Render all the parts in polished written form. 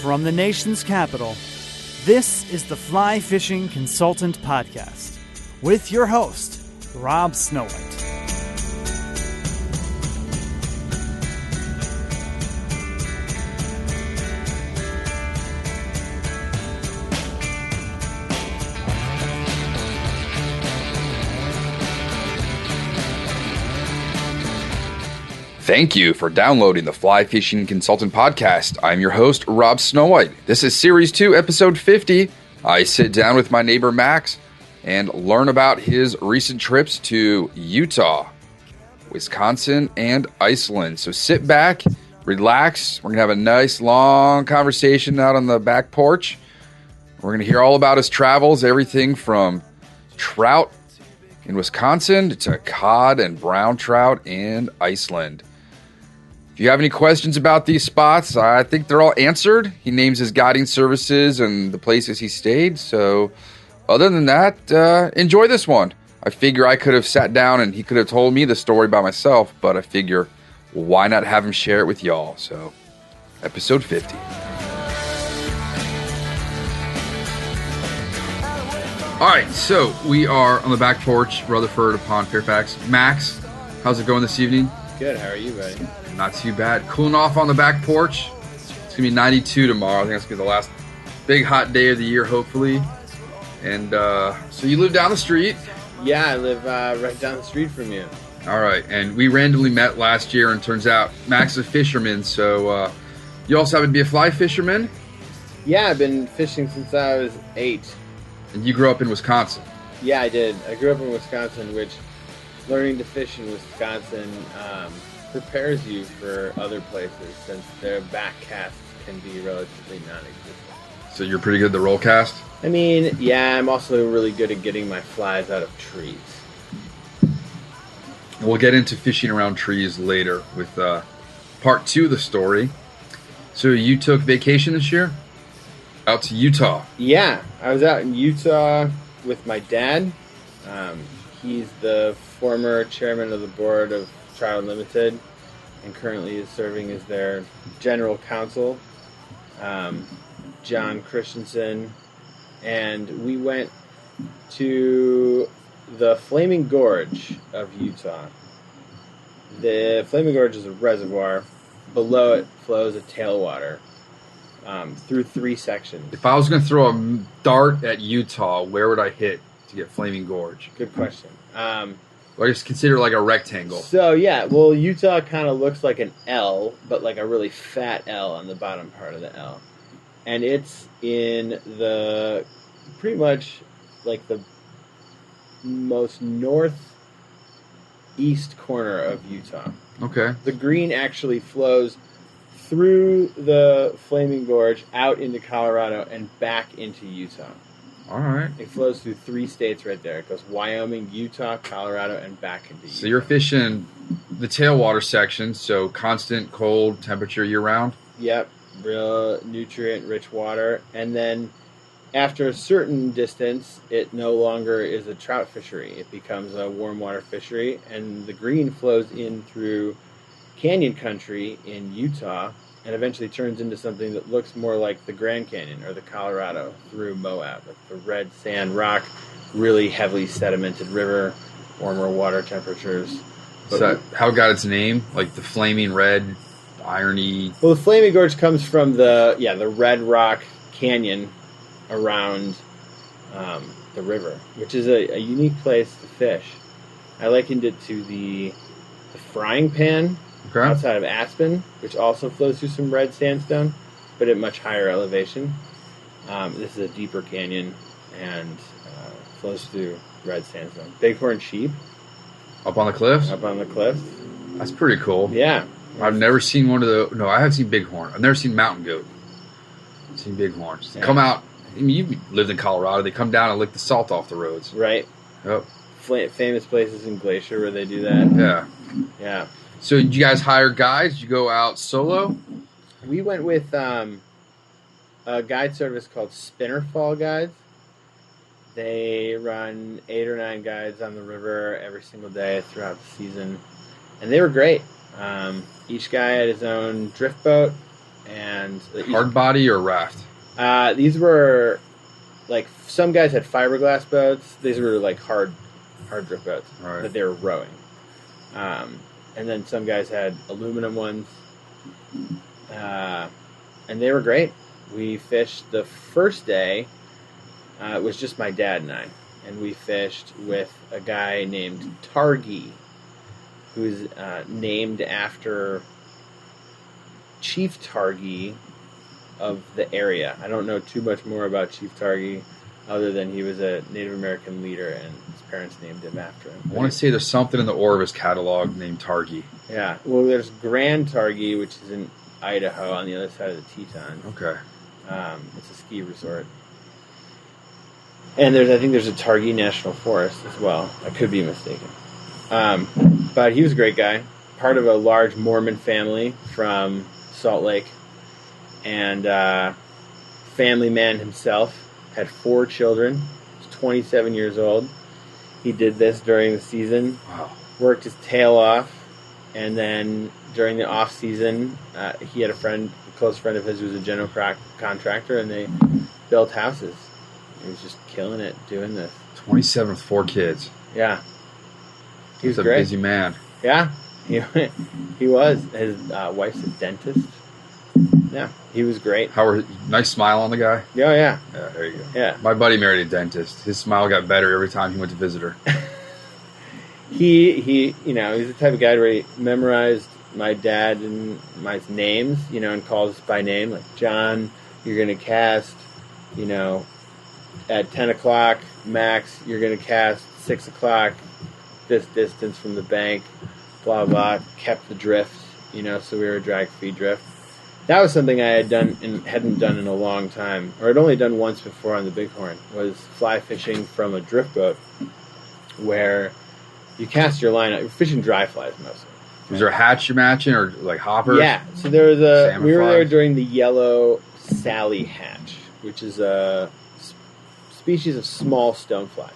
From the nation's capital, this is the Fly Fishing Consultant Podcast with your host, Rob Snowhite. Thank you for downloading the Fly Fishing Consultant Podcast. I'm your host, Rob Snowhite. This is Series 2, Episode 50. I sit down with my neighbor, Max, and learn about his recent trips to Utah, Wisconsin, and Iceland. So sit back, relax. We're going to have a nice, long conversation out on the back porch. We're going to hear all about his travels, everything from trout in Wisconsin to cod and brown trout in Iceland. If you have any questions about these spots, I think they're all answered. He names his guiding services and the places he stayed. So other than that, enjoy this one. I figure I could have sat down and he could have told me the story by myself, but I figure why not have him share it with y'all? So episode 50. All right, so we are on the back porch, Rutherford upon Fairfax. Max, how's it going this evening? Good, how are you, buddy? Not too bad. Cooling off on the back porch. It's going to be 92 tomorrow. I think it's going to be the last big hot day of the year, hopefully. And so you live down the street? Yeah, I live right down the street from you. All right, and we randomly met last year, and turns out Max is a fisherman, so you also happen to be a fly fisherman? Yeah, I've been fishing since I was 8. And you grew up in Wisconsin? Yeah, I did. I grew up in Wisconsin, which learning to fish in Wisconsin prepares you for other places since their back casts can be relatively non-existent. So you're pretty good at the roll cast? I mean, yeah, I'm also really good at getting my flies out of trees. We'll get into fishing around trees later with part 2 of the story. So you took vacation this year? Out to Utah? Yeah, I was out in Utah with my dad. He's the former chairman of the board of Trout Unlimited and currently is serving as their general counsel, John Christensen. And we went to the Flaming Gorge of Utah. The Flaming Gorge is a reservoir. Below it flows a tailwater through 3 sections. If I was going to throw a dart at Utah, where would I hit to get Flaming Gorge? Good question. Or just consider it like a rectangle. So, yeah, well, Utah kind of looks like an L, but like a really fat L on the bottom part of the L. And it's in the, pretty much like the most northeast corner of Utah. Okay. The green actually flows through the Flaming Gorge out into Colorado and back into Utah. All right. It flows through 3 states right there. It goes Wyoming, Utah, Colorado, and back into Utah. So you're fishing the tailwater section, so constant cold temperature year-round? Yep, real nutrient-rich water. And then after a certain distance, it no longer is a trout fishery. It becomes a warm water fishery, and the green flows in through canyon country in Utah and eventually turns into something that looks more like the Grand Canyon or the Colorado through Moab, like the red sand rock, really heavily sedimented river, warmer water temperatures. Is that how it got its name? Like the flaming red, irony? Well, the Flaming Gorge comes from the Red Rock Canyon around the river, which is a unique place to fish. I likened it to the frying pan outside of Aspen, which also flows through some red sandstone, but at much higher elevation. This is a deeper canyon and flows through red sandstone. Bighorn sheep. Up on the cliffs? Up on the cliffs. That's pretty cool. Yeah. I've never seen one of the... No, I have seen bighorn. I've never seen mountain goat. I've seen bighorns. They come out... I mean, you lived in Colorado. They come down and lick the salt off the roads. Right. Yep. Famous places in Glacier where they do that. Yeah. Yeah. So did you guys hire guides? Did you go out solo? We went with a guide service called Spinnerfall Guides. They run 8 or 9 guides on the river every single day throughout the season. And they were great. Each guy had his own drift boat. and hard body or raft? These were like some guys had fiberglass boats. These were like hard drift boats that they were rowing. And then some guys had aluminum ones, and they were great. We fished the first day. It was just my dad and I, and we fished with a guy named Targi, who's named after Chief Targi of the area. I don't know too much more about Chief Targi other than he was a Native American leader and his parents named him after him. I want to say there's something in the Orvis catalog named Targi. Yeah. Well, there's Grand Targi, which is in Idaho on the other side of the Tetons. Okay. It's a ski resort. And I think there's a Targi National Forest as well. I could be mistaken. But he was a great guy. Part of a large Mormon family from Salt Lake. And family man himself. Had 4 children. He was 27 years old. He did this during the season. Wow. Worked his tail off. And then during the off season, he had a close friend of his who was a general contractor, and they built houses. He was just killing it doing this. 27 with 4 kids. Yeah. He was He's a great. busy man. Yeah. He was. His wife's a dentist. Yeah. He was great. Nice smile on the guy? Oh, yeah. Yeah, there you go. Yeah. My buddy married a dentist. His smile got better every time he went to visit her. He's the type of guy where he memorized my dad and my names, and calls us by name. Like, John, you're going to cast, at 10 o'clock, Max, you're going to cast 6 o'clock, this distance from the bank, blah, blah, kept the drift, so we were a drag-free drift. That was something I had done and hadn't done in a long time, or I'd only done once before on the Bighorn, was fly fishing from a drift boat where you cast your line out. You're fishing dry flies mostly. Was there a hatch you're matching or like hoppers? Yeah, so there was we were flies? there during the yellow Sally hatch, which is a species of small stonefly.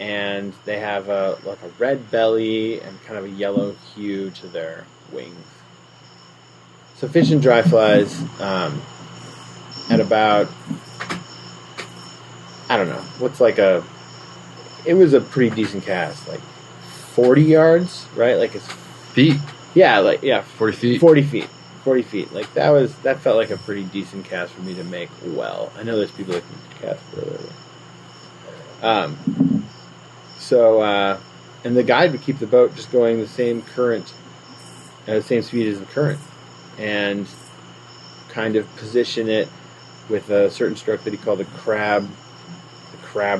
And they have a red belly and kind of a yellow hue to their wings. So fishing dry flies at about, I don't know, it was a pretty decent cast, like 40 yards, right? Like it's feet. Yeah, 40 feet. 40 feet. 40 feet. Like that felt like a pretty decent cast for me to make well. I know there's people that can cast further. And the guide would keep the boat just going the same current, at the same speed as the current, and kind of position it with a certain stroke that he called the crab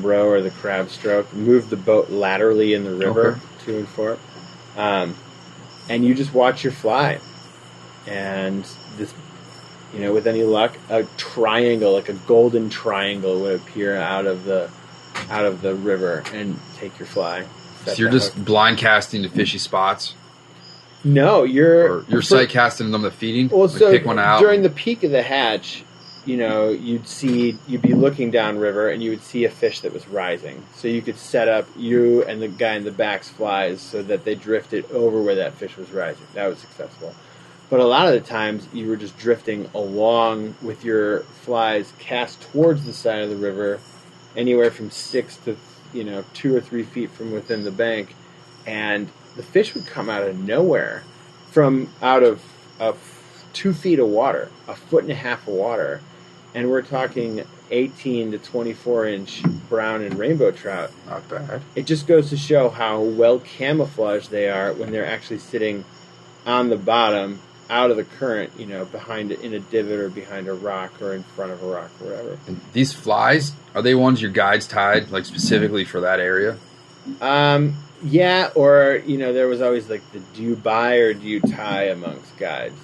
row or the crab stroke. Move the boat laterally in the river to and fro, and you just watch your fly, and this, with any luck, a triangle, like a golden triangle, would appear out of the river and take your fly. So you're just blind casting to fishy spots? No, you're sight casting them to feeding? Well, so pick one out? During the peak of the hatch, you'd be looking downriver and you would see a fish that was rising. So you could set up you and the guy in the back's flies so that they drifted over where that fish was rising. That was successful. But a lot of the times you were just drifting along with your flies cast towards the side of the river, anywhere from 6 to 2 or 3 feet from within the bank, and the fish would come out of nowhere, from out of 2 feet of water, 1.5 foot of water, and we're talking 18 to 24 inch brown and rainbow trout. Not bad. It just goes to show how well camouflaged they are when they're actually sitting on the bottom, out of the current, behind in a divot or behind a rock or in front of a rock or whatever. And these flies, are they ones your guides tied, like specifically for that area? Yeah, or, there was always like the do you buy or do you tie amongst guides.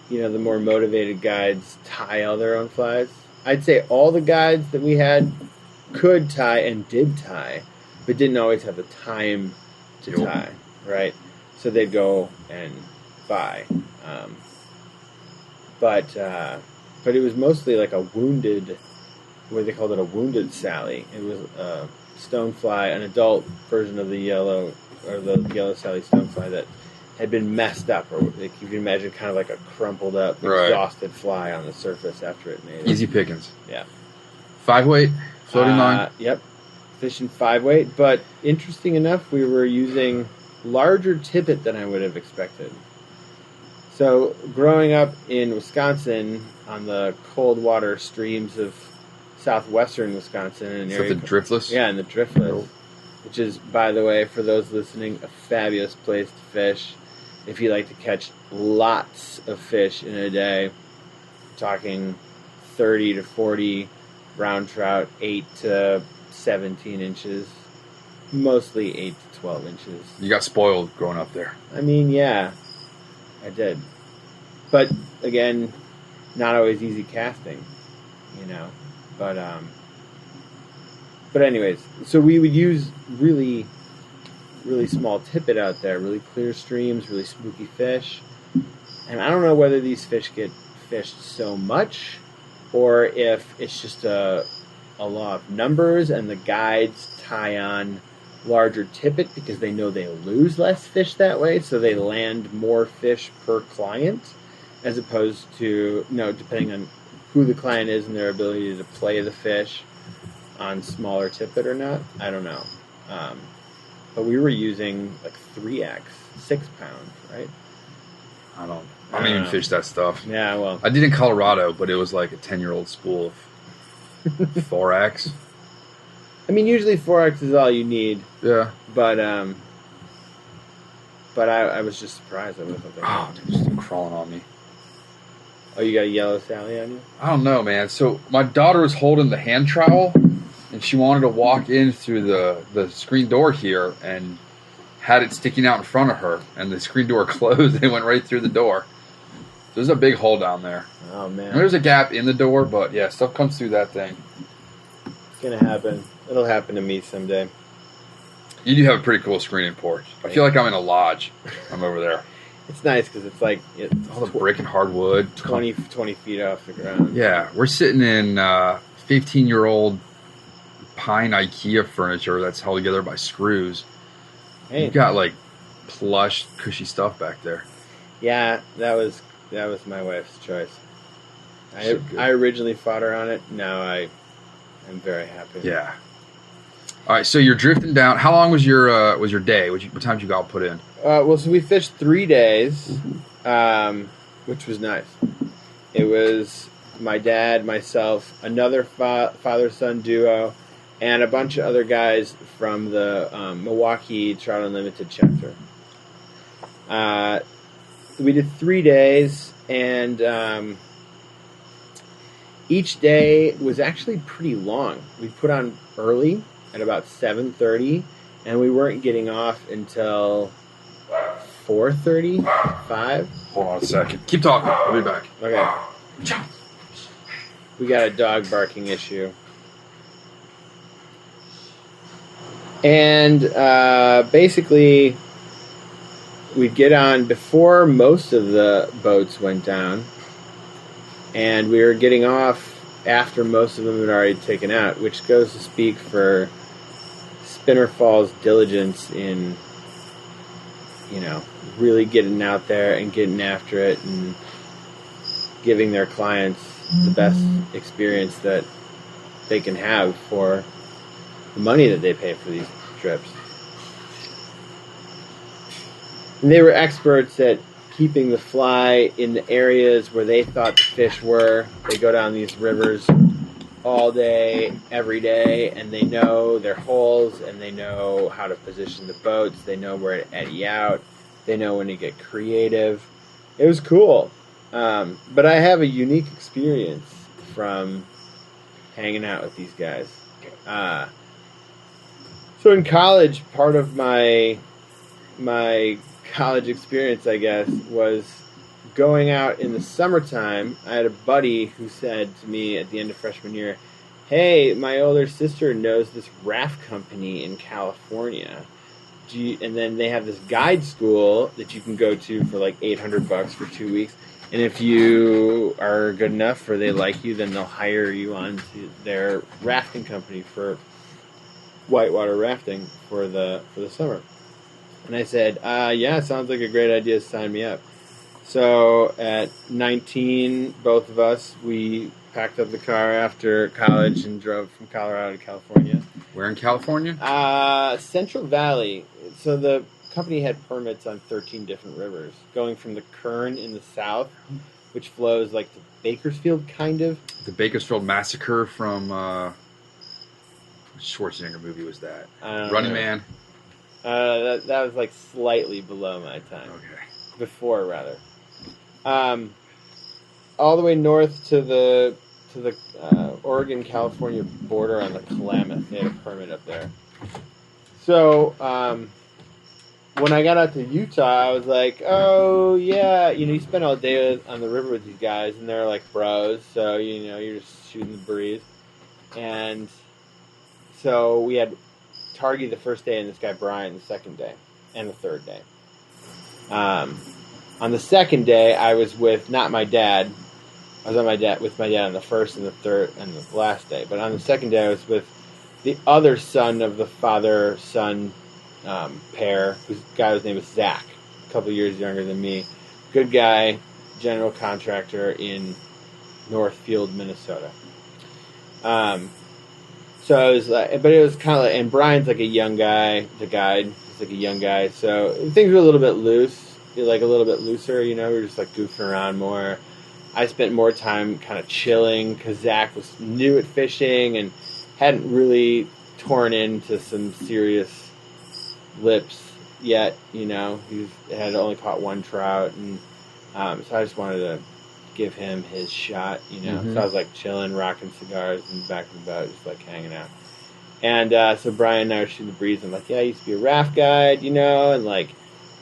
The more motivated guides tie all their own flies. I'd say all the guides that we had could tie and did tie, but didn't always have the time to tie, right? So they'd go and buy. But it was mostly like a wounded, what they called it, a wounded Sally. It was a stonefly, an adult version of the yellow Sally stonefly that had been messed up, or like you can imagine kind of like a crumpled up, Right. exhausted fly on the surface after it made it. Easy pickings. Yeah. 5-weight, floating line? Yep. Fishing 5-weight, but interesting enough, we were using larger tippet than I would have expected. So, growing up in Wisconsin, on the cold water streams of southwestern Wisconsin, and So the driftless? Yeah, and the driftless, which is, by the way, for those listening, a fabulous place to fish. If you like to catch lots of fish in a day, talking 30 to 40 brown trout, 8 to 17 inches, mostly 8 to 12 inches. You got spoiled growing up there. I mean, yeah, I did. But, again, not always easy casting, you know. But anyways, so we would use really, really small tippet out there, really clear streams, really spooky fish. And I don't know whether these fish get fished so much or if it's just a law of numbers and the guides tie on larger tippet because they know they lose less fish that way, so they land more fish per client, as opposed to, depending on who the client is and their ability to play the fish on smaller tippet or not. I don't know. But we were using like 3X, 6 pound, right? I don't even fish that stuff. Yeah, well. I did in Colorado, but it was like a 10-year-old spool of 4X. I mean, usually 4X is all you need. Yeah. But I was just surprised. Oh, dude, just crawling on me. Oh, you got a yellow Sally on you? I don't know, man. So my daughter was holding the hand trowel, and she wanted to walk in through the screen door here, and had it sticking out in front of her, and the screen door closed, and it went right through the door. There's a big hole down there. Oh, man. And there's a gap in the door, but yeah, stuff comes through that thing. It's going to happen. It'll happen to me someday. You do have a pretty cool screening porch. I feel like I'm in a lodge. I'm over there. It's nice because it's like all the brick and hardwood. 20 feet off the ground. Yeah, we're sitting in 15-year-old pine IKEA furniture that's held together by screws. Hey. You've got like plush, cushy stuff back there. Yeah, that was my wife's choice. So I originally fought her on it. Now I am very happy. Yeah. All right, so you're drifting down. How long was your day? What time did you all put in? Well, so we fished 3 days, which was nice. It was my dad, myself, another father-son duo, and a bunch of other guys from the Milwaukee Trout Unlimited chapter. We did 3 days, and each day was actually pretty long. We put on early at about 7:30, and we weren't getting off until 4:30, 5. Hold on a second. Keep talking. I'll be back. Okay. We got a dog barking issue. And basically, we'd get on before most of the boats went down, and we were getting off after most of them had already taken out, which goes to speak for Spinner Falls' diligence in, really getting out there and getting after it and giving their clients the best experience that they can have for the money that they pay for these trips. And they were experts at keeping the fly in the areas where they thought the fish were. They go down these rivers all day, every day, and they know their holes, and they know how to position the boats. They know where to eddy out. They know when to get creative. It was cool. But I have a unique experience from hanging out with these guys. So in college, part of my college experience, I guess, was going out in the summertime. I had a buddy who said to me at the end of freshman year, "Hey, my older sister knows this raft company in California. And then they have this guide school that you can go to for like $800 for 2 weeks. And if you are good enough or they like you, then they'll hire you on to their rafting company for whitewater rafting for the summer." And I said, yeah, sounds like a great idea. Sign me up. So at 19, both of us, we packed up the car after college and drove from Colorado to California. Where in California? Central Valley. So the company had permits on 13 different rivers, going from the Kern in the south, which flows like to Bakersfield, kind of. The Bakersfield Massacre from which Schwarzenegger movie was that? Running Man. That was like slightly below my time. Okay. Before, rather. All the way north to the Oregon-California border on the Klamath. They had a permit up there. So when I got out to Utah, I was like, oh, yeah. You spend all day on the river with these guys, and they're like bros. So, you're just shooting the breeze. And so we had Targi the first day and this guy Brian the second day and the third day. On the second day, I was with not my dad. I was with my dad on the first and the third and the last day. But on the second day, I was with the other son of the father-son pair, whose guy's name was Zach, a couple years younger than me. Good guy, general contractor in Northfield, Minnesota. So it was like, but it was kind of like, and Brian's like a young guy, the guide. He's like a young guy. So things were a little bit loose. Like a little bit looser, we were just like goofing around more. I spent more time kind of chilling because Zach was new at fishing and hadn't really torn into some serious lips yet, He had only caught one trout, and so I just wanted to give him his shot, Mm-hmm. So I was like chilling, rocking cigars in the back of the boat, just like hanging out. And so Brian and I were shooting the breeze. I'm like, yeah, I used to be a raft guide, and like,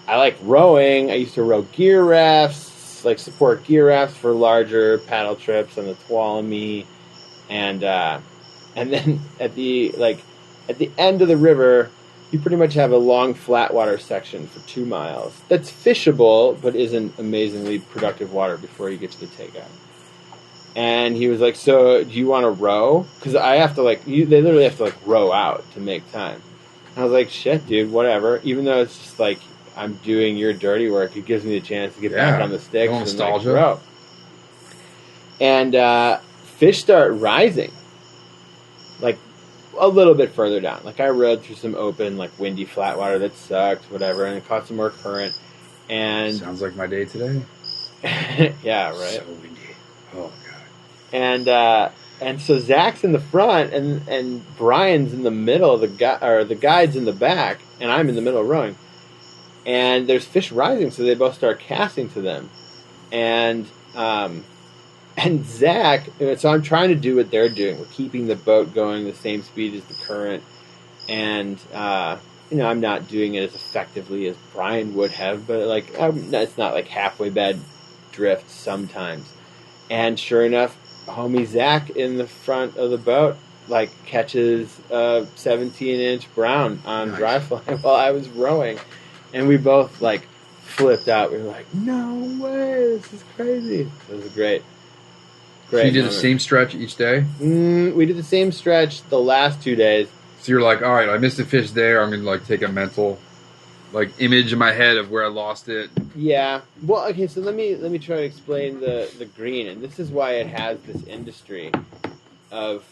I like rowing. I used to row gear rafts, like support gear rafts for larger paddle trips on the Tuolumne. And then at the end of the river, you pretty much have a long flat water section for 2 miles. That's fishable, but isn't amazingly productive water before you get to the takeout. And he was like, so do you want to row? Because I have to they literally have to row out to make time. And I was like, shit, dude, whatever. Even though it's just like, I'm doing your dirty work. It gives me the chance to get back on the sticks and nostalgia. Row. And fish start rising, like a little bit further down. Like I rode through some open, windy flat water that sucked, whatever, and it caught some more current. And sounds like my day today. Yeah, right. So windy. Oh god. And so Zach's in the front, and Brian's in the middle. The guide's in the back, and I'm in the middle rowing. And there's fish rising, so they both start casting to them. And Zach, so I'm trying to do what they're doing. We're keeping the boat going the same speed as the current. And, I'm not doing it as effectively as Brian would have, but it's not like halfway bad drift sometimes. And sure enough, homie Zach in the front of the boat, catches a 17-inch brown on dry fly while I was rowing. And we both, flipped out. We were like, no way, this is crazy. It was great. So you did the same stretch each day? We did the same stretch the last 2 days. So you're like, all right, I missed a fish there. I'm going to, take a mental, image in my head of where I lost it. Yeah. Well, okay, so let me try to explain the green. And this is why it has this industry of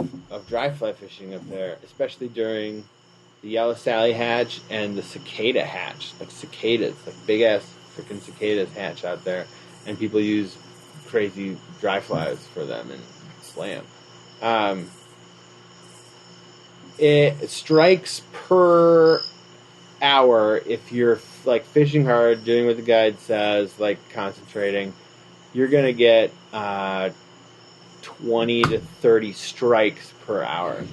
dry fly fishing up there, especially during the yellow Sally hatch and the cicada hatch, cicadas, big ass freaking cicadas hatch out there, and people use crazy dry flies for them and slam. It strikes per hour if you're fishing hard, doing what the guide says, concentrating. You're gonna get 20 to 30 strikes per hour.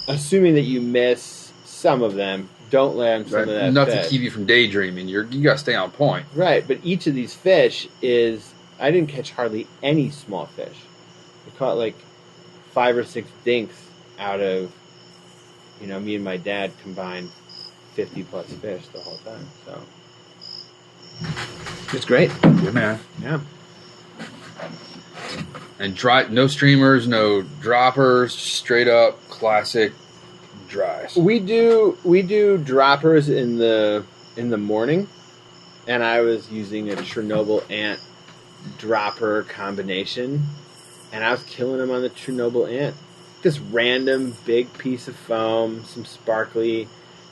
Assuming that you miss some of them, don't land some of that Enough fish. to keep you from daydreaming. You got to stay on point. Right, but each of these fish is... I didn't catch hardly any small fish. I caught 5 or 6 dinks out of, me and my dad combined 50-plus fish the whole time. So it's great. Good man. Yeah. And no streamers, no droppers, straight up classic dries? We do droppers in the morning, and I was using a Chernobyl ant dropper combination, and I was killing them on the Chernobyl ant. This random big piece of foam, some sparkly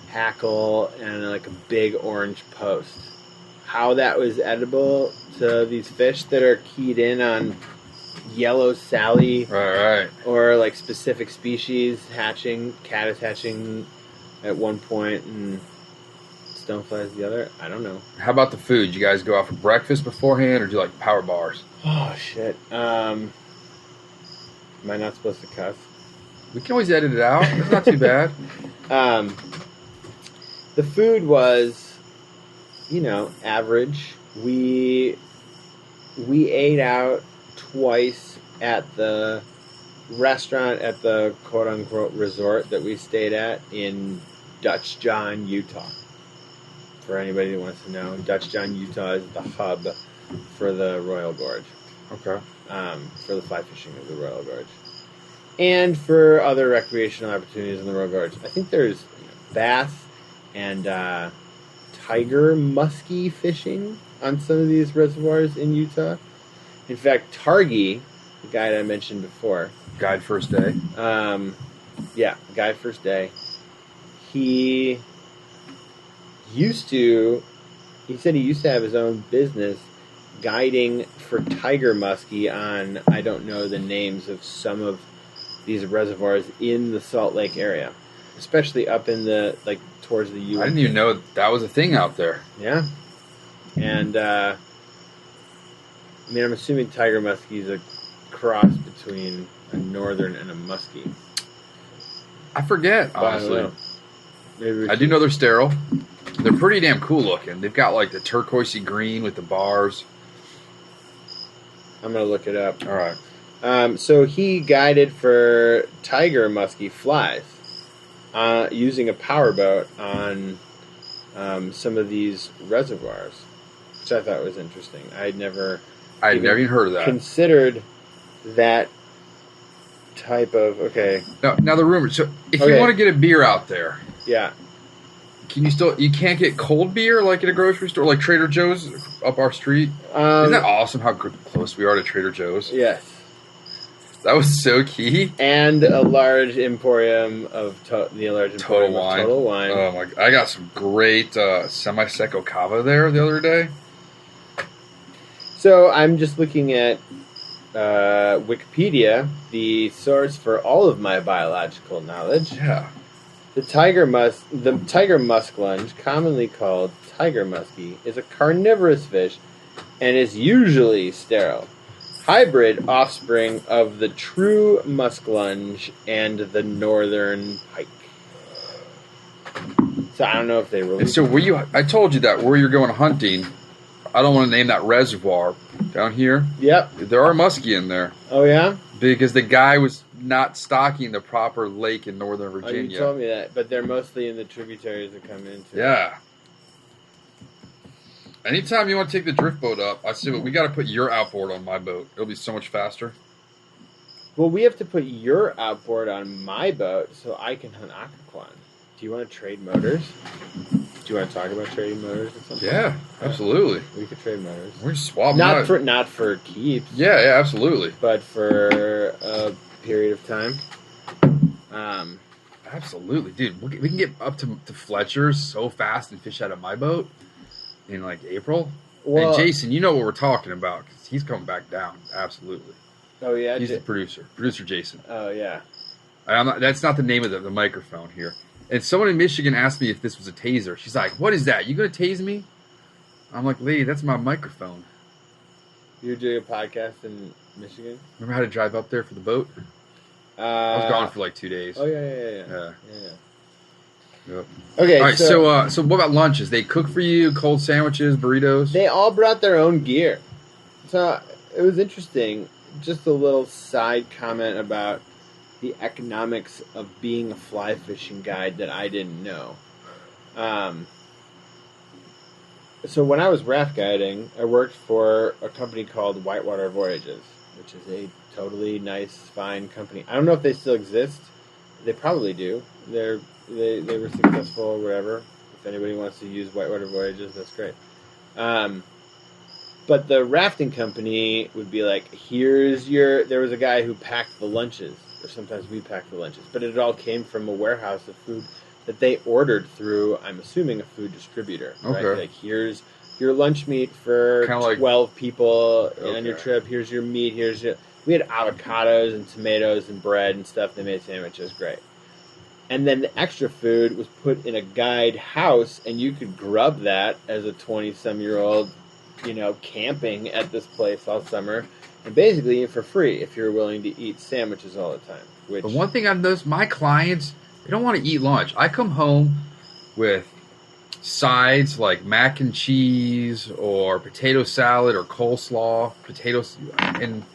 hackle, and like a big orange post. How that was edible to these fish that are keyed in on yellow Sally, Right. or like specific species hatching, caddis hatching at one point and stoneflies the other. I don't know. How about the food? You guys go out for breakfast beforehand, or do you like power bars? Oh shit. Am I not supposed to cuss? We can always edit it out. It's not too bad. The food was, average. We ate out twice at the restaurant at the quote-unquote resort that we stayed at in Dutch John, Utah. For anybody that wants to know, Dutch John, Utah is the hub for the Royal Gorge. Okay. For the fly fishing of the Royal Gorge. And for other recreational opportunities in the Royal Gorge. I think there's bass and tiger muskie fishing on some of these reservoirs in Utah. In fact, Targi, the guy that I mentioned before. Guide first day. Guy first day. He said he used to have his own business guiding for tiger muskie on, I don't know the names of some of these reservoirs in the Salt Lake area, especially up in the, towards the U.S. I didn't even know that was a thing out there. Yeah. And, I'm assuming tiger muskie is a cross between a northern and a muskie. I forget, honestly. Maybe I do know they're sterile. They're pretty damn cool looking. They've got the turquoisey green with the bars. I'm going to look it up. All right. So he guided for tiger muskie flies using a powerboat on some of these reservoirs, which I thought was interesting. I'd never even heard of that. Considered that type of Now the rumor. So if you want to get a beer out there, yeah, you can't get cold beer like at a grocery store, like Trader Joe's up our street. Isn't that awesome? How close we are to Trader Joe's? Yes. That was so key. And a large emporium of Total Wine. Oh my! I got some great semi-secco cava there the other day. So I'm just looking at Wikipedia, the source for all of my biological knowledge. Yeah. The tiger musklunge, commonly called tiger muskie, is a carnivorous fish and is usually sterile. Hybrid offspring of the true musklunge and the northern pike. So I don't know if they really... And so I told you that where you're going hunting, I don't want to name that reservoir down here. Yep. There are muskie in there. Oh, yeah? Because the guy was not stocking the proper lake in Northern Virginia. Oh, you told me that, but they're mostly in the tributaries that come into. Yeah. Anytime you want to take the drift boat up, I say, we got to put your outboard on my boat. It'll be so much faster. Well, we have to put your outboard on my boat so I can hunt Occoquan. Do you want to trade motors? Do you want to talk about trading motors or something? Yeah, absolutely. We could trade motors. We're just swapping. Not for keeps. Yeah, absolutely. But for a period of time. Absolutely, dude. We can get up to Fletcher's so fast and fish out of my boat in April. Well, and Jason, you know what we're talking about because he's coming back down. Absolutely. Oh yeah, he's the producer Jason. Oh yeah. That's not the name of the microphone here. And someone in Michigan asked me if this was a taser. She's like, "What is that? You gonna tase me?" I'm like, "Lady, that's my microphone." You're doing a podcast in Michigan? Remember how to drive up there for the boat? I was gone for 2 days. Oh yeah. Yep. Okay. All right. So what about lunches? They cook for you, cold sandwiches, burritos. They all brought their own gear. So it was interesting. Just a little side comment about the economics of being a fly fishing guide that I didn't know. So when I was raft guiding, I worked for a company called Whitewater Voyages, which is a totally nice, fine company. I don't know if they still exist. They probably do. They were successful or whatever. If anybody wants to use whitewater voyages, that's great. But the rafting company would be like, there was a guy who packed the lunches, or sometimes we packed the lunches, but it all came from a warehouse of food that they ordered through, I'm assuming, a food distributor. Okay. Right? Like, here's your lunch meat for Kinda 12 people on Okay. your trip. Here's your meat. We had avocados and tomatoes and bread and stuff. They made sandwiches. Great. And then the extra food was put in a guide house, and you could grub that as a 20-some-year-old, camping at this place all summer, and basically for free if you're willing to eat sandwiches all the time. But one thing I've noticed, my clients, they don't want to eat lunch. I come home with sides like mac and cheese or potato salad or coleslaw, potatoes, and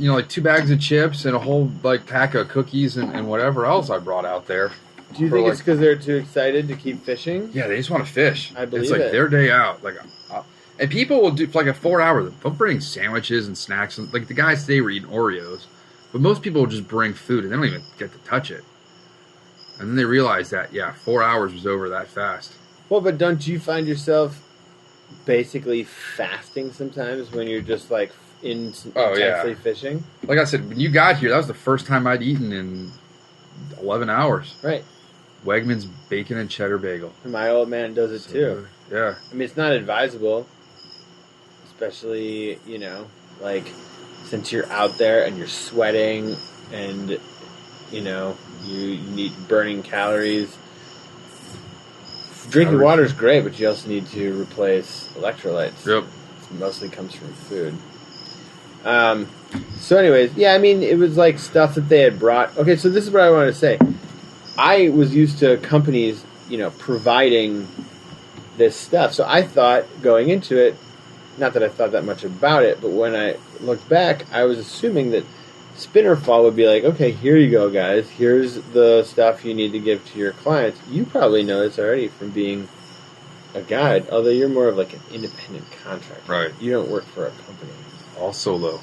like 2 bags of chips and a whole pack of cookies and whatever else I brought out there. Do you think it's because they're too excited to keep fishing? Yeah, they just want to fish. I believe it's like their day out. And people will do for a 4 hour. They'll bring sandwiches and snacks. And, the guys today were eating Oreos, but most people will just bring food and they don't even get to touch it. And then they realize that 4 hours was over that fast. Well, but don't you find yourself basically fasting sometimes when you're just intensely fishing? Like I said, when you got here, that was the first time I'd eaten in 11 hours. Right. Wegmans bacon and cheddar bagel. And my old man does it too. Yeah. I mean, it's not advisable, especially, since you're out there and you're sweating and, you need burning calories. Drinking water is great, but you also need to replace electrolytes. Yep. It mostly comes from food. So anyways, it was stuff that they had brought. Okay, so this is what I wanted to say. I was used to companies, providing this stuff. So I thought going into it, not that I thought that much about it, but when I looked back, I was assuming that Spinnerfall would be like, okay, here you go, guys. Here's the stuff you need to give to your clients. You probably know this already from being a guide, although you're more of an independent contractor. Right. You don't work for a company. All solo.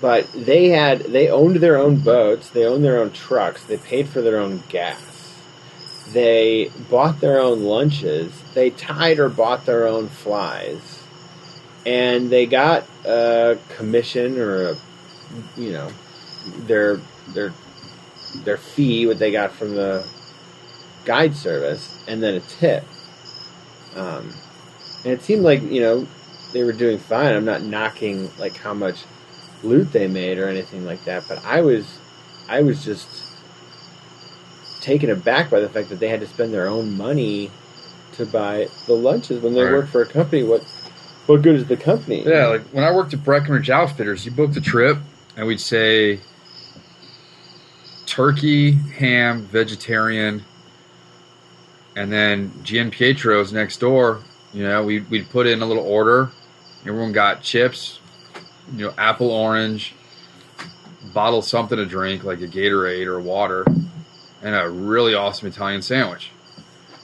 But they owned their own boats, they owned their own trucks, they paid for their own gas, they bought their own lunches, they tied or bought their own flies, and they got a commission or their fee, what they got from the guide service, and then a tip. And it seemed like they were doing fine. I'm not knocking how much loot they made or anything like that, but I was just taken aback by the fact that they had to spend their own money to buy the lunches when they work for a company. What good is the company? Yeah, when I worked at Breckenridge Outfitters, you booked a trip and we'd say turkey, ham, vegetarian, and then Gianpietro's next door. We'd put in a little order. Everyone got chips, apple, orange, bottle something to drink, like a Gatorade or water, and a really awesome Italian sandwich.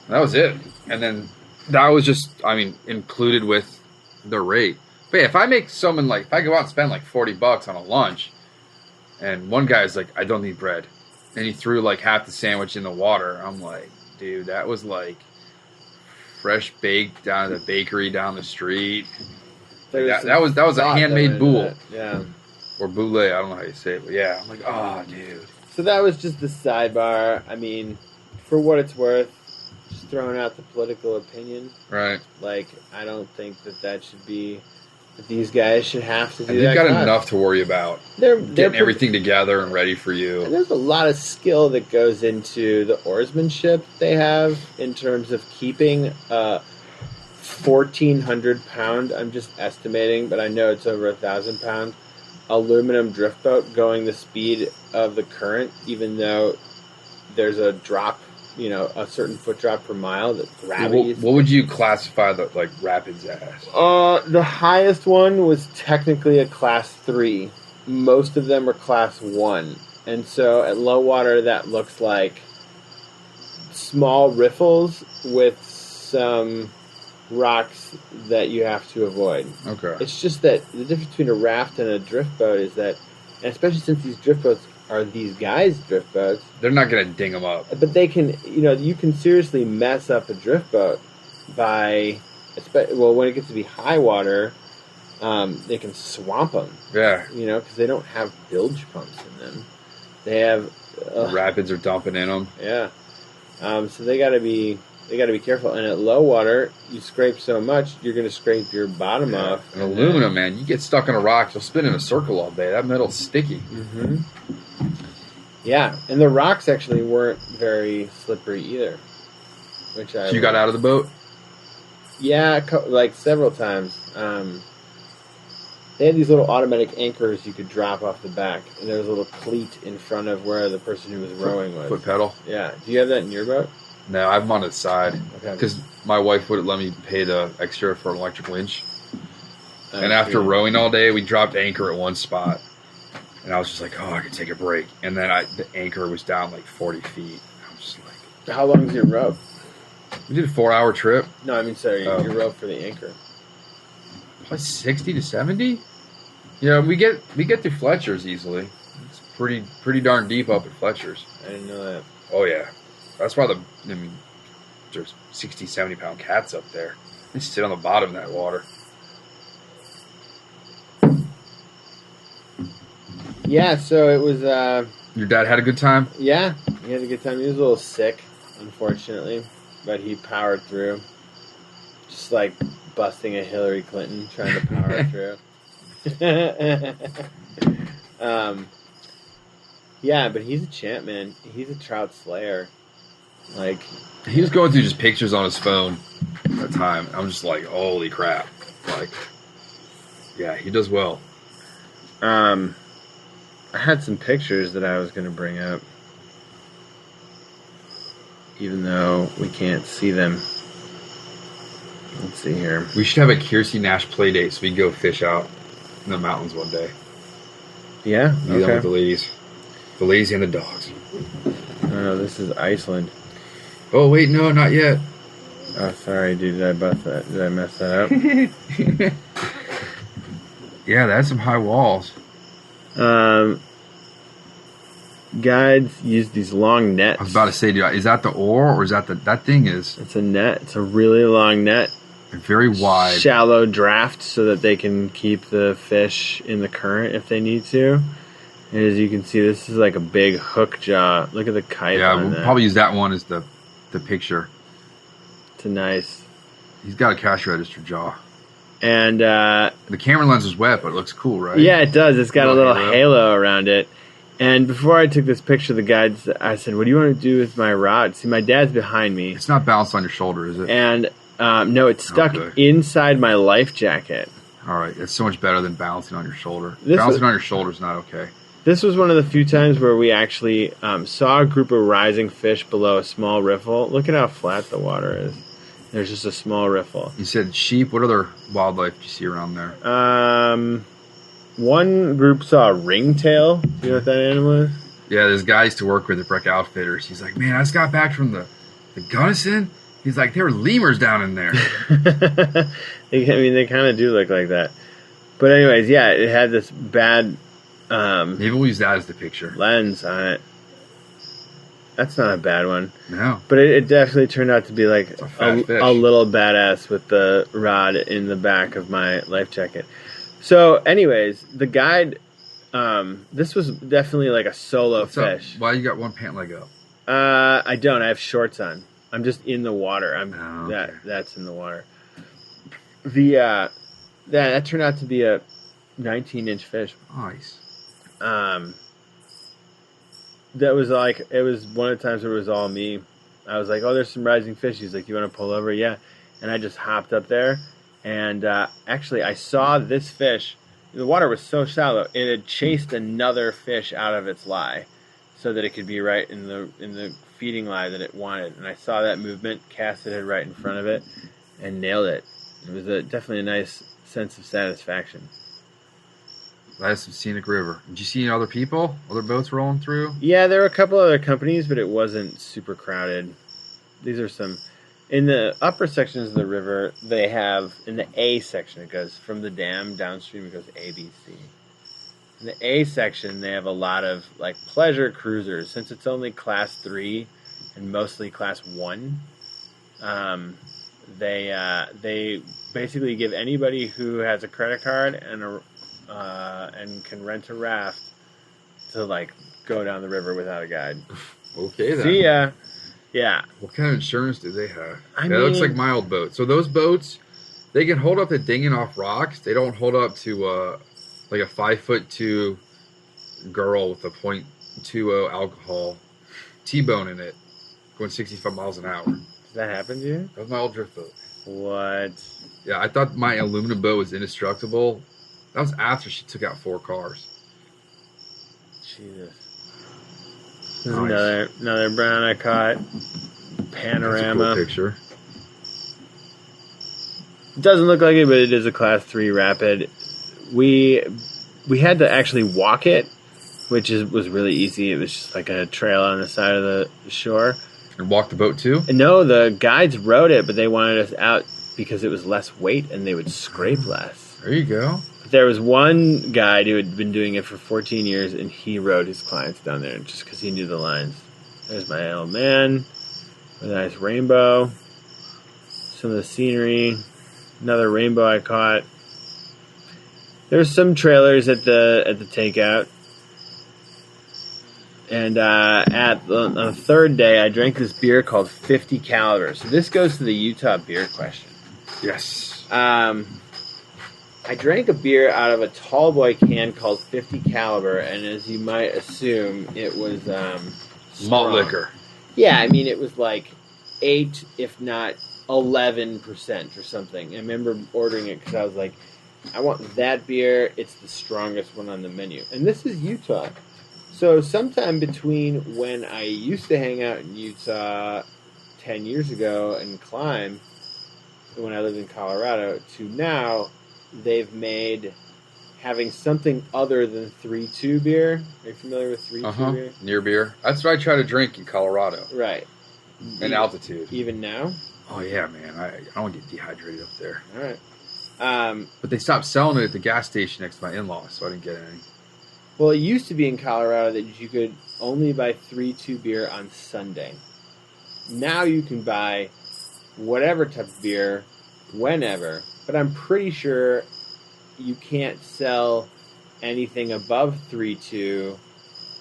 That was it. And then that was just, included with the rate. But if I make someone if I go out and spend $40 on a lunch, and one guy's like, I don't need bread, and he threw half the sandwich in the water, I'm like, dude, that was fresh baked down at the bakery down the street. That was a handmade boule. Yeah. Or boule, I don't know how you say it, but yeah. I'm like, oh, dude. So that was just the sidebar. For what it's worth, just throwing out the political opinion. Right. I don't think that should be, that these guys should have to do that. They've got enough to worry about. They're getting everything together and ready for you. And there's a lot of skill that goes into the oarsmanship they have in terms of keeping 1,400-pound, I'm just estimating, but I know it's over 1,000-pound, aluminum drift boat going the speed of the current, even though there's a drop, a certain foot drop per mile that gravity is. What would you classify the rapids as? The highest one was technically a class 3. Most of them are class 1. And so at low water, that looks like small riffles with some rocks that you have to avoid. Okay. It's just that the difference between a raft and a drift boat is that And especially since these drift boats are these guys' drift boats. They're not going to ding them up. But they can, you can seriously mess up a drift boat by, when it gets to be high water, they can swamp them. Yeah. Because they don't have bilge pumps in them. They have... The rapids are dumping in them. Yeah. So they got to be careful. And at low water, you scrape so much, you're going to scrape your bottom off. And aluminum, man, you get stuck on a rock, you'll spin in a circle all day. That metal's sticky. Mm-hmm. Yeah, and the rocks actually weren't very slippery either. So you got out of the boat? Yeah, like several times. They had these little automatic anchors you could drop off the back, and there was a little cleat in front of where the person who was rowing was. Foot pedal? Yeah. Do you have that in your boat? No, I have them on its side. Okay. Because my wife wouldn't let me pay the extra for an electric winch. And after rowing all day, we dropped anchor at one spot. And I was just like, I could take a break. And then the anchor was down like 40 feet. I was just like... How long is your rope? We did a 4-hour trip. No, I mean, sorry, your rope for the anchor. Probably 60 to 70. We get to Fletcher's easily. It's pretty darn deep up at Fletcher's. I didn't know that. Oh yeah, that's why there's 60, 70 pound cats up there. They sit on the bottom of that water. Yeah, so it was. Your dad had a good time? Yeah, he had a good time. He was a little sick, unfortunately, but he powered through. Just like busting a Hillary Clinton, trying to power through. Yeah, but he's a champ, man. He's a trout slayer. Like, he was going through just pictures on his phone at that time. I'm just like, holy crap! Like, yeah, he does well. I had some pictures that I was going to bring up, even though we can't see them. Let's see here. We should have a Kiersey Nash play date so we can go fish out in the mountains one day. Yeah? Be done with the ladies. The ladies and the dogs. Oh, this is Iceland. Oh, wait, no, not yet. Oh, sorry, dude. Did I bust that? Did I mess that up? Yeah, that's some high walls. Guides use these long nets. I was about to say, is that the oar or is that that thing is? It's a net. It's a really long net. Very wide. Shallow draft so that they can keep the fish in the current if they need to. And as you can see, this is like a big hook jaw. Look at the kite on that. Probably use that one as the picture. It's a nice... He's got a cash register jaw. And... the camera lens is wet, but it looks cool, right? Yeah, it does. It's got a little halo around it. And before I took this picture, the guide, I said, what do you want to do with my rod? See, my dad's behind me. It's not balanced on your shoulder, is it? And, no, it's stuck inside my life jacket. All right. It's so much better than balancing on your shoulder. Balancing on your shoulder is not okay. This was one of the few times where we actually saw a group of rising fish below a small riffle. Look at how flat the water is. There's just a small riffle. You said sheep. What other wildlife do you see around there? One group saw a ringtail. Do you know what that animal is? Yeah, there's guys to work with at Breck Outfitters. He's like, man, I just got back from the Gunnison. He's like, there were lemurs down in there. They kind of do look like that. But anyways, yeah, it had this bad... maybe we'll use that as the picture. Lens on it. That's not a bad one. No. But it definitely turned out to be like a little badass with the rod in the back of my life jacket. So, anyways, the guide, this was definitely like a solo fish. Why you got one pant leg up? I don't. I have shorts on. I'm just in the water. Okay. That's in the water. That turned out to be a 19-inch fish. Nice. That was like, it was one of the times where it was all me. I was like, oh, there's some rising fish. He's like, you want to pull over? Yeah. And I just hopped up there. And actually, I saw this fish. The water was so shallow, it had chased another fish out of its lie so that it could be right in the feeding lie that it wanted. And I saw that movement, casted it right in front of it, and nailed it. It was definitely a nice sense of satisfaction. That is some scenic river. Did you see any other people? Other boats rolling through? Yeah, there were a couple other companies, but it wasn't super crowded. These are some... In the upper sections of the river, they have... In the A section, it goes from the dam downstream, it goes A, B, C. In the A section, they have a lot of like pleasure cruisers. Since it's only class 3 and mostly class 1, they basically give anybody who has a credit card and can rent a raft to like go down the river without a guide. Okay, then. See ya. Yeah. What kind of insurance do they have? I It looks mean- like my old boat. So those boats, they can hold up to dinging off rocks. They don't hold up to like a 5'2" girl with a .20 alcohol T-boning it, going 65 miles an hour. Does that happen to you? That was my old drift boat. What? Yeah, I thought my aluminum boat was indestructible. That was after she took out 4 cars. Jesus. This is Nice. another brown I caught. That's a Panorama. cool picture. It doesn't look like it, but it is a class 3 rapid. We had to actually walk it, which was really easy. It was just like a trail on the side of the shore. And walk the boat too? And no, the guides rode it, but they wanted us out because it was less weight and they would scrape less. There you go. But there was one guide who had been doing it for 14 years, and he rode his clients down there just because he knew the lines. There's my old man with a nice rainbow. Some of the scenery. Another rainbow I caught. There's some trailers at the takeout. And on the third day, I drank this beer called 50 Caliber. So this goes to the Utah beer question. Yes. I drank a beer out of a tall boy can called 50 Caliber, and as you might assume, it was Malt strong. liquor. Yeah, I mean, it was like 8, if not 11% or something. I remember ordering it because I was like, I want that beer. It's the strongest one on the menu. And this is Utah. So sometime between when I used to hang out in Utah 10 years ago and climb, when I lived in Colorado, to now, they've made having something other than 3-2 beer. Are you familiar with 3-2 beer? Near beer. That's what I try to drink in Colorado. Right. In altitude. Even now? Oh yeah, man. I don't get dehydrated up there. All right. But they stopped selling it at the gas station next to my in-laws, so I didn't get any. Well, it used to be in Colorado that you could only buy 3-2 beer on Sunday. Now you can buy whatever type of beer, whenever. But I'm pretty sure you can't sell anything above 3-2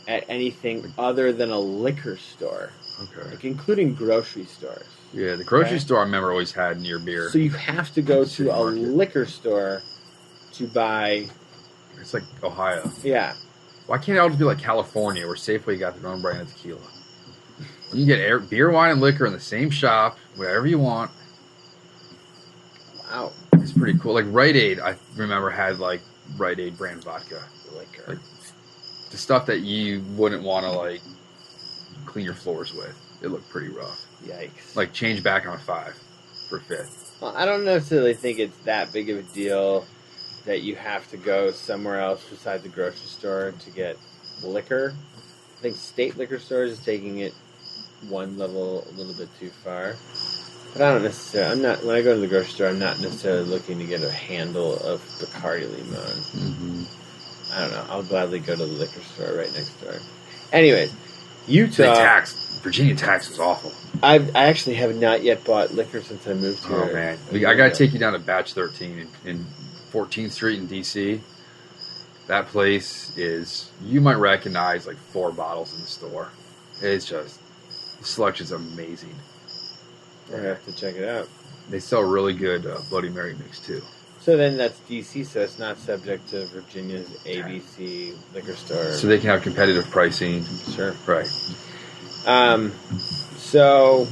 at anything other than a liquor store. Okay. Like including grocery stores. Yeah, the grocery store I remember always had near beer. So you have to go City to a market. liquor store to buy. It's like Ohio. Yeah. Why can't it all just be like California, where Safeway got their own brand of tequila? You can get beer, wine, and liquor in the same shop, whatever you want. Wow. It's pretty cool. Like Rite Aid, I remember had like Rite Aid brand vodka. Liquor. Like the stuff that you wouldn't want to like clean your floors with. It looked pretty rough. Yikes. Like change back on a 5 for a 5th. Well, I don't necessarily think it's that big of a deal that you have to go somewhere else besides the grocery store to get liquor. I think state liquor stores is taking it one level a little bit too far. But I don't necessarily, when I go to the grocery store, I'm not necessarily looking to get a handle of Bacardi Limon. Mm-hmm. I don't know. I'll gladly go to the liquor store right next door. Anyways, They Utah. Virginia tax is awful. I actually have not yet bought liquor since I moved here. Oh man, I gotta take you down to Batch 13 in 14th Street in DC. That place is, you might recognize like 4 bottles in the store. It's just, the selection's amazing. I have to check it out. They sell really good Bloody Mary mix too. So then that's DC, so it's not subject to Virginia's ABC liquor store. So they can have competitive pricing. Sure. Right. So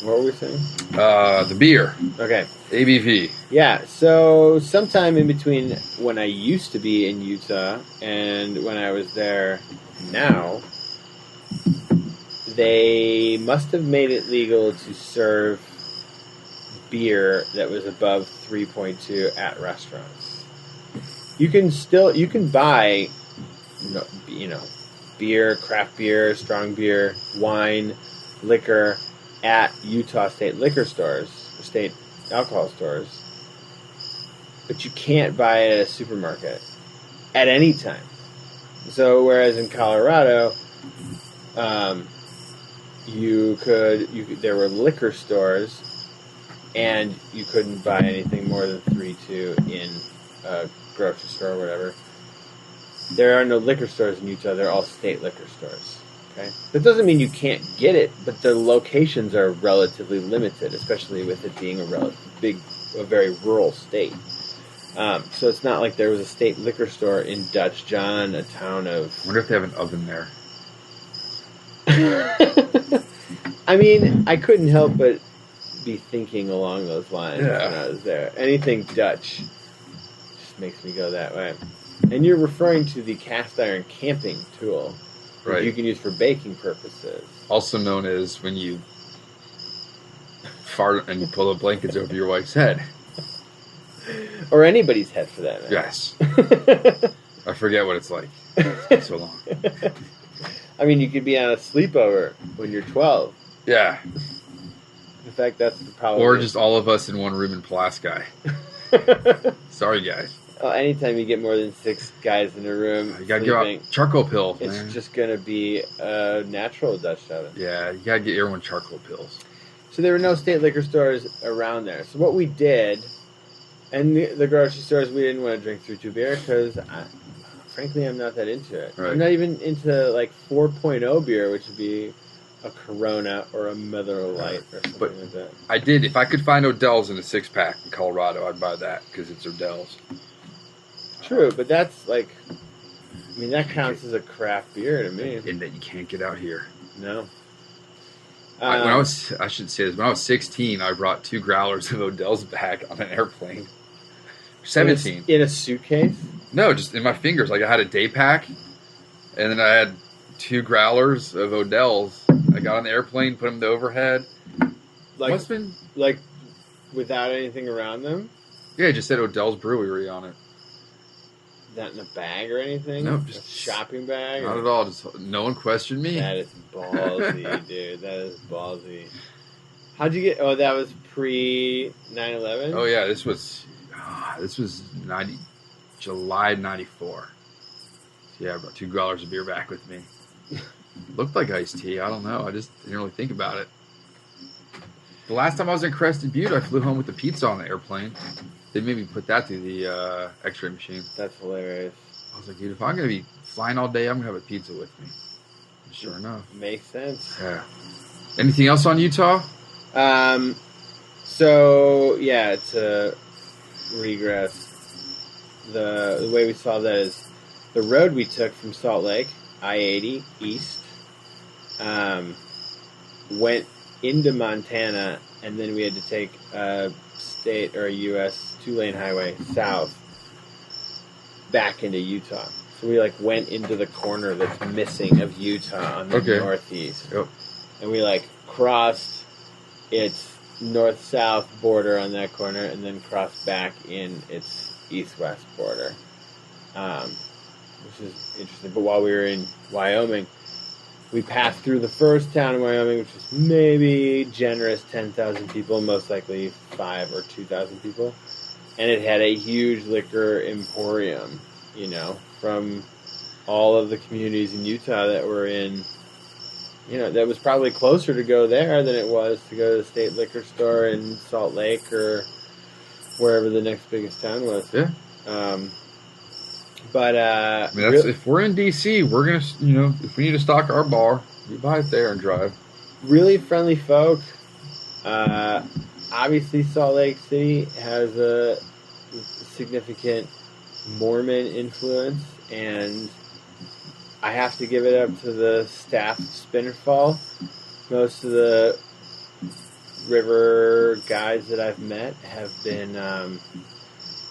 what were we saying? The beer, Okay. ABV. Yeah, so sometime in between when I used to be in Utah and when I was there now, they must have made it legal to serve beer that was above 3.2 at restaurants. You can buy, beer, craft beer, strong beer, wine, liquor at Utah state liquor stores, state alcohol stores. but you can't buy it at a supermarket at any time. So whereas in Colorado, there were liquor stores, and you couldn't buy anything more than 3.2 in a grocery store or whatever. There are no liquor stores in Utah. They're all state liquor stores. Okay, that doesn't mean you can't get it, but the locations are relatively limited, especially with it being a very rural state. So it's not like there was a state liquor store in Dutch John, a town of... I wonder if they have an oven there. I mean, I couldn't help but be thinking along those lines when I was there. Anything Dutch just makes me go that way. And you're referring to the cast iron camping tool, right? That you can use for baking purposes. Also known as when you fart and you pull the blankets over your wife's head. Or anybody's head, for that matter. Yes. I forget what it's like. It's been so long. I mean, you could be on a sleepover when you're 12. Yeah. In fact, that's the problem. Or just all of us in one room in Pulaski. Sorry, guys. Well, anytime you get more than 6 guys in a room, you gotta give out charcoal pills, man. It's just going to be a natural Dutch oven. Yeah, you gotta get everyone charcoal pills. So there were no state liquor stores around there. So what we did, and the grocery stores, we didn't want to drink 3.2 beer because, frankly, I'm not that into it. Right. I'm not even into like 4.0 beer, which would be a Corona or a Miller Lite or something like that. I did. If I could find Odell's in a 6-pack in Colorado, I'd buy that because it's Odell's. True, but that's like, I mean, that counts as a craft beer to me. And that you can't get out here. No. I should say this. When I was 16, I brought 2 growlers of Odell's back on an airplane. 17. In a suitcase? No, just in my fingers. Like I had a day pack, and then I had 2 growlers of Odell's. I got on the airplane, put them in the overhead. Like, Must have been like without anything around them? Yeah, it just said Odell's Brewery on it. Not in a bag or anything? Nope, just a shopping bag? Not at all. Just no one questioned me. That is ballsy, dude. That is ballsy. How'd you get? Oh, that was pre 9/11. Oh yeah, this was July '94. So yeah, I brought 2 growlers of beer back with me. Looked like iced tea. I don't know. I just didn't really think about it. The last time I was in Crested Butte, I flew home with the pizza on the airplane. They made me put that through the X-ray machine. That's hilarious. I was like, dude, if I'm going to be flying all day, I'm going to have a pizza with me. Sure enough. Makes sense. Yeah. Anything else on Utah? So, yeah, to regress, the way we saw that is the road we took from Salt Lake, I-80 east, went into Montana, and then we had to take a state or a U.S. 2-lane highway south back into Utah. So we went into the corner that's missing of Utah on the northeast. Yep. And we crossed its north-south border on that corner and then crossed back in its east-west border. Which is interesting. But while we were in Wyoming, we passed through the first town in Wyoming, which was maybe generous 10,000 people, most likely 5 or 2,000 people. And it had a huge liquor emporium, from all of the communities in Utah that were in, that was probably closer to go there than it was to go to the state liquor store in Salt Lake or wherever the next biggest town was. Yeah. If we're in D.C., we're going to, if we need to stock our bar, we buy it there and drive. Really friendly folk. Obviously, Salt Lake City has a significant Mormon influence, and I have to give it up to the staff of Spinnerfall. Most of the river guys that I've met have been,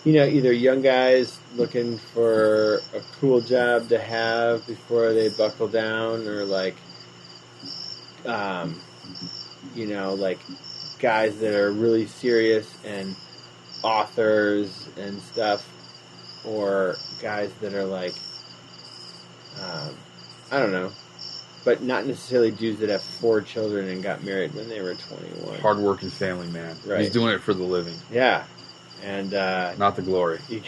either young guys looking for a cool job to have before they buckle down, or guys that are really serious and authors and stuff, or guys that are I don't know, but not necessarily dudes that have 4 children and got married when they were 21. Hardworking family man. Right. He's doing it for the living. Yeah. and Not the glory. you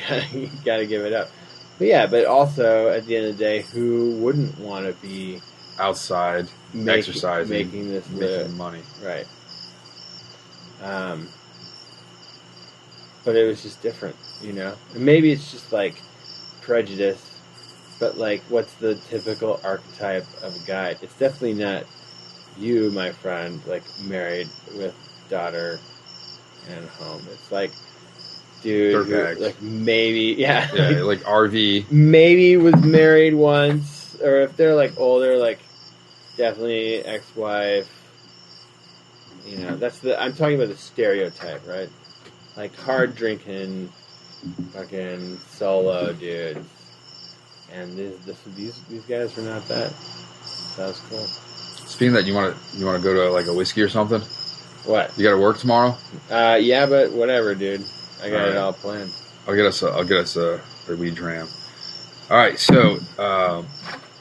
gotta give it up. But also at the end of the day, who wouldn't want to be Outside, exercising, making this making money, right? But it was just different, And maybe it's just like prejudice, but like, what's the typical archetype of a guide? It's definitely not you, my friend, like married with daughter and home. It's like, dude, who, like maybe, like RV, maybe was married once, or if they're like older, like definitely ex-wife. I'm talking about the stereotype, right? Like hard drinking, fucking solo dudes, and these guys were not that. That was cool. Speaking of that, you want to go to like a whiskey or something? What? You got to work tomorrow? Yeah, but whatever, dude. I got it all planned. I'll get us a weed dram. All right, so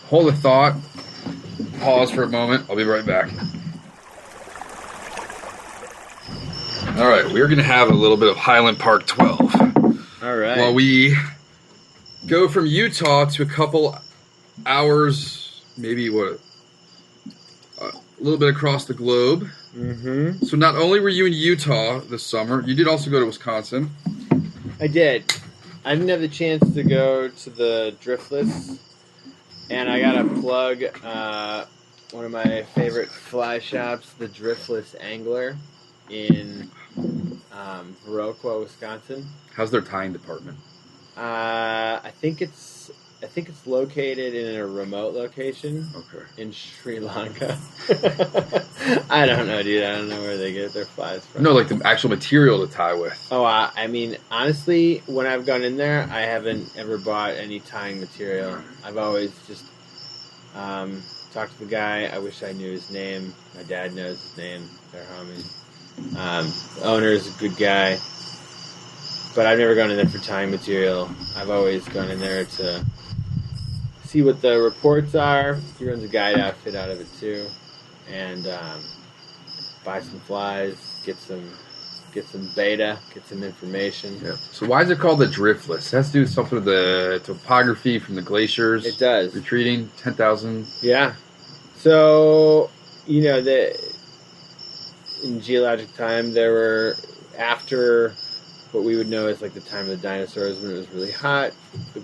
hold a thought. Pause for a moment. I'll be right back. All right, we're going to have a little bit of Highland Park 12. All right. Well, we go from Utah to a couple hours, maybe a little bit across the globe. Mm-hmm. So not only were you in Utah this summer, you did also go to Wisconsin. I did. I didn't have the chance to go to the Driftless, and I got to plug one of my favorite fly shops, the Driftless Angler, in Viroqua, Wisconsin. How's their tying department? I think it's located in a remote location. Okay. In Sri Lanka. I don't know, dude. I don't know where they get their flies from. No, like the actual material to tie with. Oh, I mean, honestly, when I've gone in there, I haven't ever bought any tying material. I've always just talked to the guy. I wish I knew his name. My dad knows his name. They're homies. The owner is a good guy. But I've never gone in there for tying material. I've always gone in there to see what the reports are. He runs a guide outfit out of it too, and buy some flies, get some beta, get some information. Yeah. So why is it called the Driftless? It has to do with something with the topography from the glaciers. It does. Retreating 10,000. Yeah. So in geologic time, there were after what we would know as like the time of the dinosaurs when it was really hot. The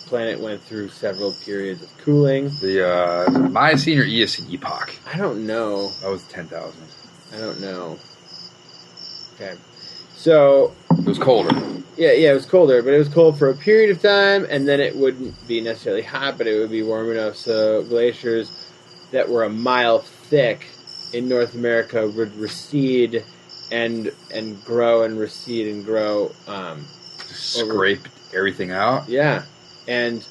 planet went through several periods of cooling. The Miocene or Eocene epoch? I don't know. That was 10,000. I don't know. Okay. So it was colder. Yeah, it was colder, but it was cold for a period of time, and then it wouldn't be necessarily hot, but it would be warm enough so glaciers that were a mile thick in North America would recede and grow and recede and grow. Scrape everything out. Yeah, and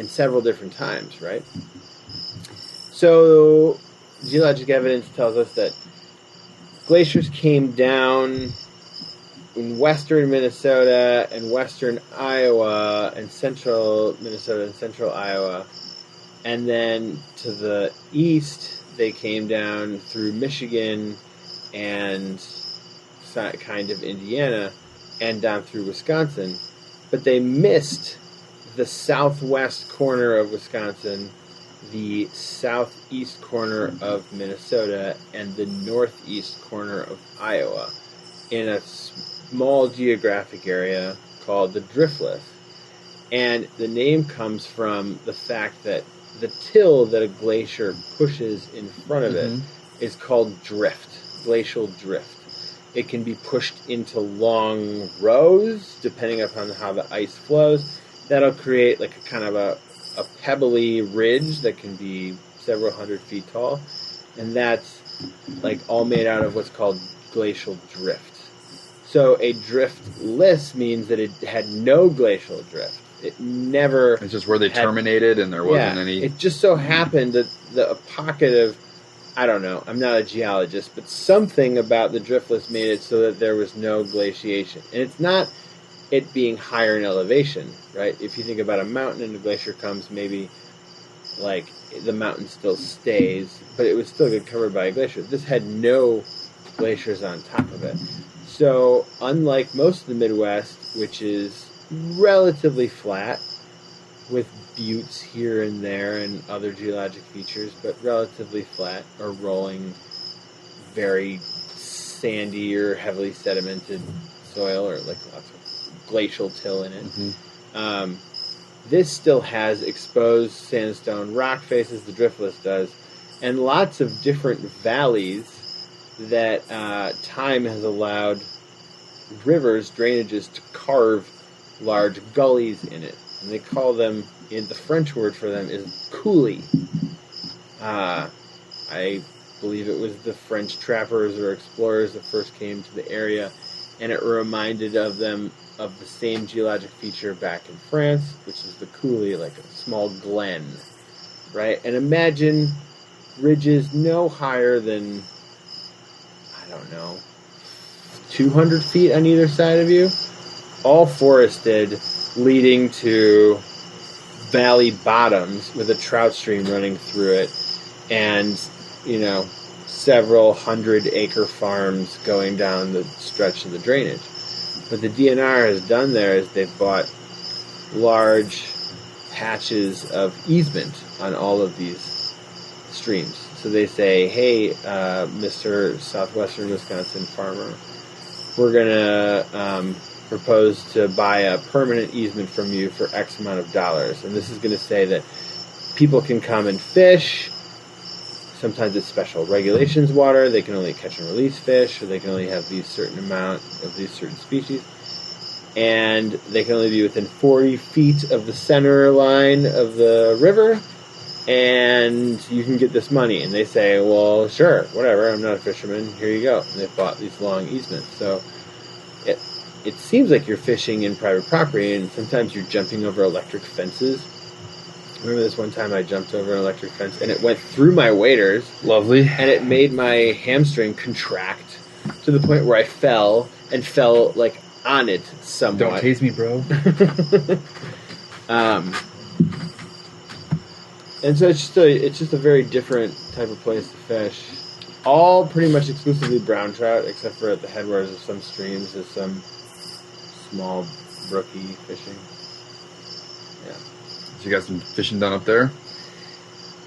several different times, right? So geologic evidence tells us that glaciers came down in western Minnesota and western Iowa and central Minnesota and central Iowa, and then to the east they came down through Michigan and kind of Indiana and down through Wisconsin, but they missed the southwest corner of Wisconsin, the southeast corner of Minnesota, and the northeast corner of Iowa in a small geographic area called the Driftless. And the name comes from the fact that the till that a glacier pushes in front of it is called drift, glacial drift. It can be pushed into long rows, depending upon how the ice flows. That'll create like a kind of a pebbly ridge that can be several hundred feet tall. And that's like all made out of what's called glacial drift. So a driftless means that it had no glacial drift. It never... It's just where they terminated and there wasn't any... It just so happened that a pocket of... I don't know. I'm not a geologist, but something about the driftless made it so that there was no glaciation. And it's not it being higher in elevation, right? If you think about a mountain and a glacier comes, maybe like the mountain still stays, but it would still get covered by a glacier. This had no glaciers on top of it. So unlike most of the Midwest, which is relatively flat, with buttes here and there and other geologic features, but relatively flat or rolling, very sandy or heavily sedimented soil, or like lots of glacial till in it. Mm-hmm. This still has exposed sandstone rock faces, the driftless does, and lots of different valleys that time has allowed rivers, drainages to carve large gullies in it. And they call them, in the French word for them is coulis. I believe it was the French trappers or explorers that first came to the area, and it reminded of them of the same geologic feature back in France, which is the coulis, like a small glen, right? And imagine ridges no higher than, I don't know, 200 feet on either side of you, all forested, leading to valley bottoms with a trout stream running through it, and, you know, several 100-acre farms going down the stretch of the drainage. What the DNR has done there is they've bought large patches of easement on all of these streams. So they say, hey, Mr. Southwestern Wisconsin farmer, we're going to propose to buy a permanent easement from you for X amount of dollars. And this is going to say that people can come and fish. Sometimes it's special regulations water. They can only catch and release fish, or they can only have these certain amount of these certain species. And they can only be within 40 feet of the center line of the river, and you can get this money. And they say, well, sure, whatever, I'm not a fisherman, here you go. And they've bought these long easements. So it seems like you're fishing in private property, and sometimes you're jumping over electric fences. I remember this one time I jumped over an electric fence, and it went through my waders. Lovely. And it made my hamstring contract to the point where I fell like on it somewhat. Don't tase me, bro. And so it's just a very different type of place to fish. All pretty much exclusively brown trout, except for at the headwaters of some streams, there's some small brookie fishing. Yeah. So you got some fishing done up there?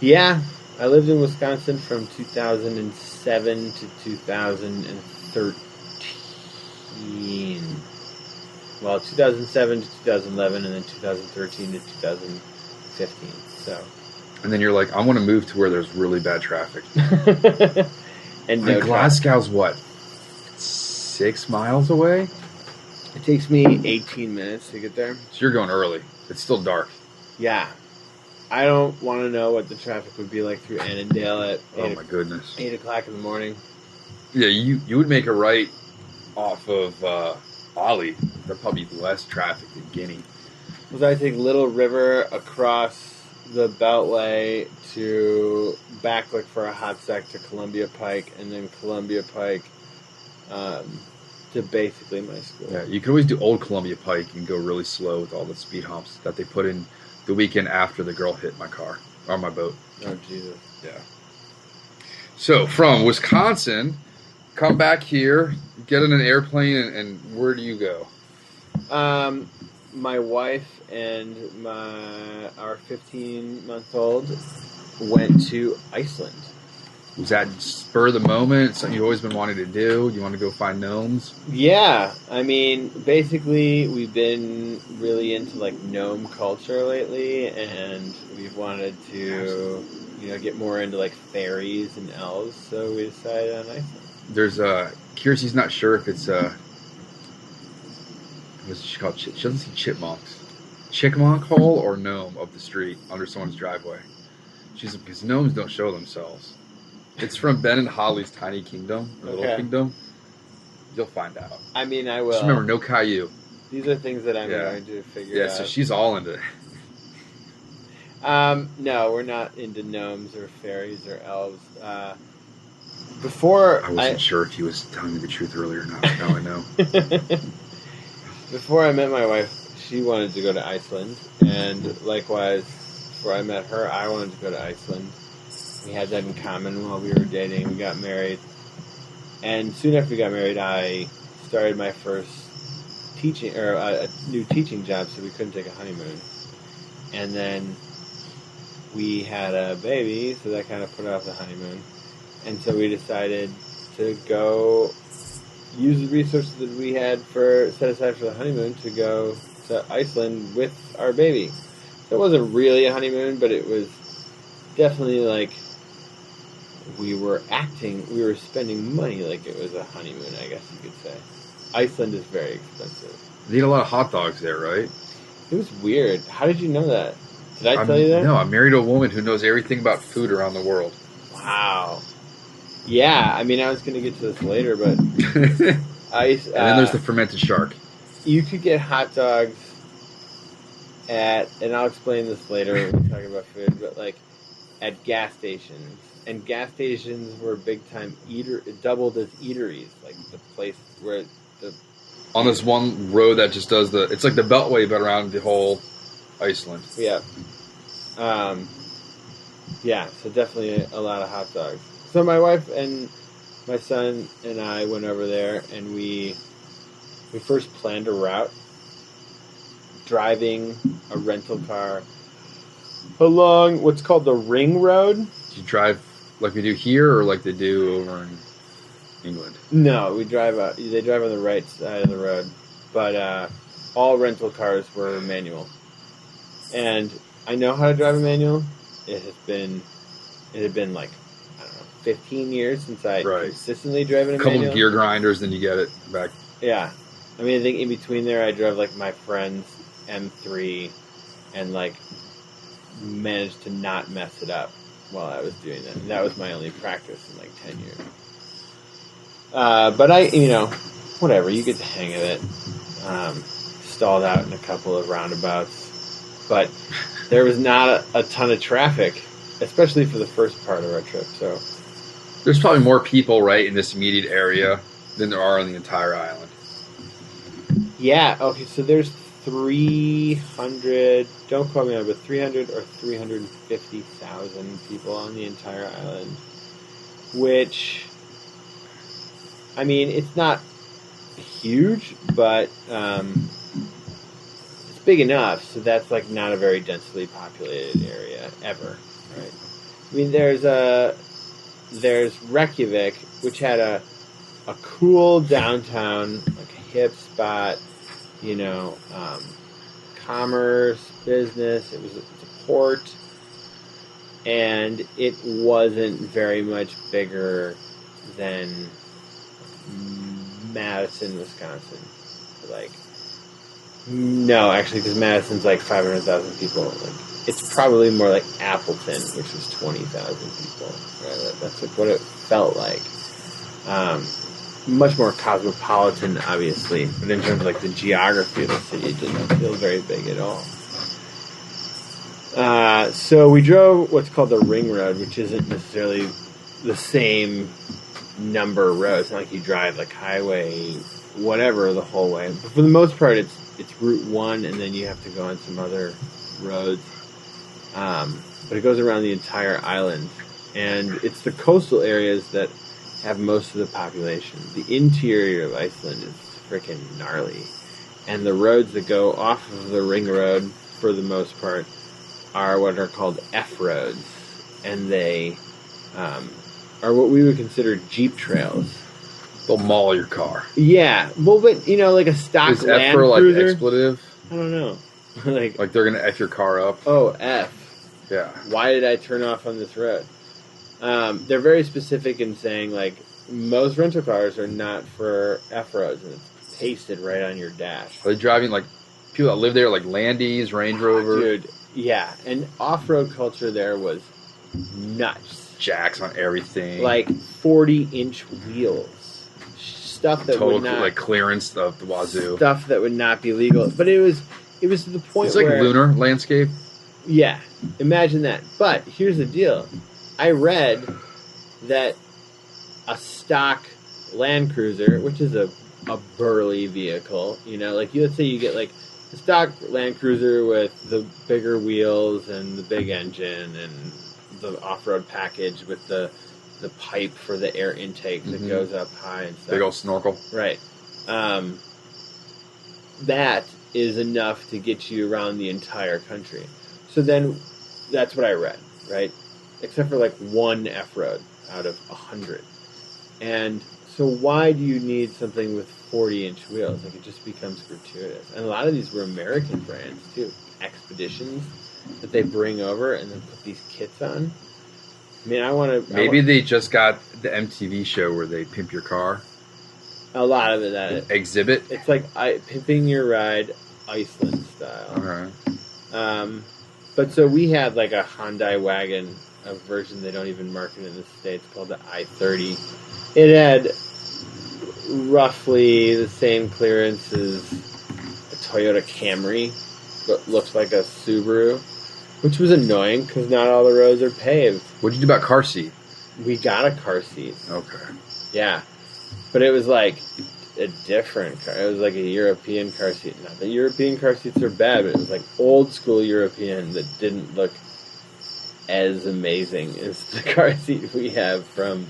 Yeah. I lived in Wisconsin from 2007 to 2013. Well, 2007 to 2011, and then 2013 to 2015. So. And then you're like, I want to move to where there's really bad traffic. And no Glasgow's what? 6 miles away? It takes me 18 minutes to get there. So you're going early. It's still dark. Yeah. I don't want to know what the traffic would be like through Annandale at 8 o'clock in the morning. Yeah, you would make a right off of Ollie. There'd probably be less traffic than Guinea. Was I take Little River across the Beltway to Backlick for a hot sec to Columbia Pike, and then Columbia Pike to basically my school. Yeah, you could always do Old Columbia Pike and go really slow with all the speed humps that they put in the weekend after the girl hit my car, or my boat. Oh, Jesus. Yeah. So, from Wisconsin, come back here, get in an airplane, and where do you go? My wife and our 15-month-old went to Iceland. Was that spur of the moment? Something you've always been wanting to do? You want to go find gnomes? Yeah, I mean, basically, we've been really into like gnome culture lately, and we've wanted to, get more into like fairies and elves. So we decided on Iceland. There's Kiersey's not sure if it's what's she called? She doesn't see chipmunks. Chickmonk hole or gnome up the street under someone's driveway. She's because gnomes don't show themselves. It's from Ben and Holly's Tiny Kingdom, Little Kingdom. You'll find out. I mean, I will. Just remember, no Caillou. These are things that I'm going to figure out. Yeah, so she's all into it. No, we're not into gnomes or fairies or elves. Before I wasn't sure if he was telling me the truth earlier or not. Now I know. Before I met my wife, she wanted to go to Iceland, and likewise, before I met her, I wanted to go to Iceland. We had that in common while we were dating. We got married. And soon after we got married, I started my first teaching, or a new teaching job, so we couldn't take a honeymoon. And then we had a baby, so that kind of put off the honeymoon. And so we decided to go use the resources that we had set aside for the honeymoon to go to Iceland with our baby. So it wasn't really a honeymoon, but it was definitely like we were spending money like it was a honeymoon, I guess you could say. Iceland is very expensive. They eat a lot of hot dogs there, right? It was weird. How did you know that? Did I tell you that? No, I'm married to a woman who knows everything about food around the world. Wow. Yeah, I mean, I was going to get to this later, but... and then there's the fermented shark. You could get hot dogs and I'll explain this later when we talk about food, but like at gas stations. And gas stations were big time doubled as eateries, like the place where on this one road that just does it's like the Beltway, but around the whole Iceland. Yeah. Yeah, so definitely a lot of hot dogs. So my wife and my son and I went over there, and we first planned a route, driving a rental car along what's called the Ring Road. Did you drive like we do here, or like they do over in England? No, they drive on the right side of the road, but all rental cars were manual. And I know how to drive a manual. It had been like, I don't know, 15 years since I consistently driven a manual. A couple of gear grinders, then you get it back. Yeah. I mean, I think in between there, I drove like my friend's M3 and like managed to not mess it up while I was doing that. And that was my only practice in like 10 years. But whatever, you get the hang of it. Stalled out in a couple of roundabouts. But there was not a ton of traffic, especially for the first part of our trip. So there's probably more people, right, in this immediate area than there are on the entire island. Yeah, okay, so there's 300, don't quote me on it, but 300 or 350,000 people on the entire island, which, I mean, it's not huge, but it's big enough, so that's like not a very densely populated area ever, right? I mean, there's Reykjavik, which had a cool downtown, like a hip spot, commerce, business. It's a port, and it wasn't very much bigger than Madison, Wisconsin. No, actually, because Madison's like 500,000 people. It's probably more like Appleton, which was 20,000 people. Right? That's like what it felt like. Much more cosmopolitan, obviously, but in terms of like the geography of the city, it didn't feel very big at all. So we drove what's called the Ring Road, which isn't necessarily the same number road. It's not like you drive like highway, whatever, the whole way. But for the most part, it's Route 1, and then you have to go on some other roads. But it goes around the entire island, and it's the coastal areas that have most of the population. The interior of Iceland is freaking gnarly. And the roads that go off of the Ring Road, for the most part, are what are called F roads. And they are what we would consider Jeep trails. They'll maul your car. Yeah. Well, but, like a stock is Land F for, Cruiser? like, expletive? I don't know. like they're going to F your car up? Oh, F. Yeah. Why did I turn off on this road? They're very specific in saying, like, most rental cars are not for F roads, and it's pasted right on your dash. Are they driving, like, people that live there, like Landies, Range Rover? Dude, yeah. And off-road culture there was nuts. Jacks on everything. Like 40-inch wheels. Stuff that would not... like, clearance of the wazoo. Stuff that would not be legal. But it was to the point where... It's like lunar landscape. Yeah. Imagine that. But here's the deal. I read that a stock Land Cruiser, which is a burly vehicle, let's say you get like a stock Land Cruiser with the bigger wheels and the big engine and the off-road package with the the pipe for the air intake that goes up high and stuff. Big old snorkel. Right. That is enough to get you around the entire country. So then, that's what I read, right? Except for like one F-road out of 100. And so why do you need something with 40-inch wheels? Like, it just becomes gratuitous. And a lot of these were American brands, too. Expeditions that they bring over and then put these kits on. I mean, Maybe they just got the MTV show where they pimp your car. A lot of it. Exhibit? It's like pimping your ride, Iceland style. Okay. But so we had like a Hyundai wagon, a version they don't even market in the States, called the I-30. It had roughly the same clearance as a Toyota Camry, but looks like a Subaru, which was annoying because not all the roads are paved. What'd you do about car seat? We got a car seat. Okay. Yeah. But it was like a different car. It was like a European car seat. Not that European car seats are bad, but it was like old school European that didn't look as amazing as the car seat we have from,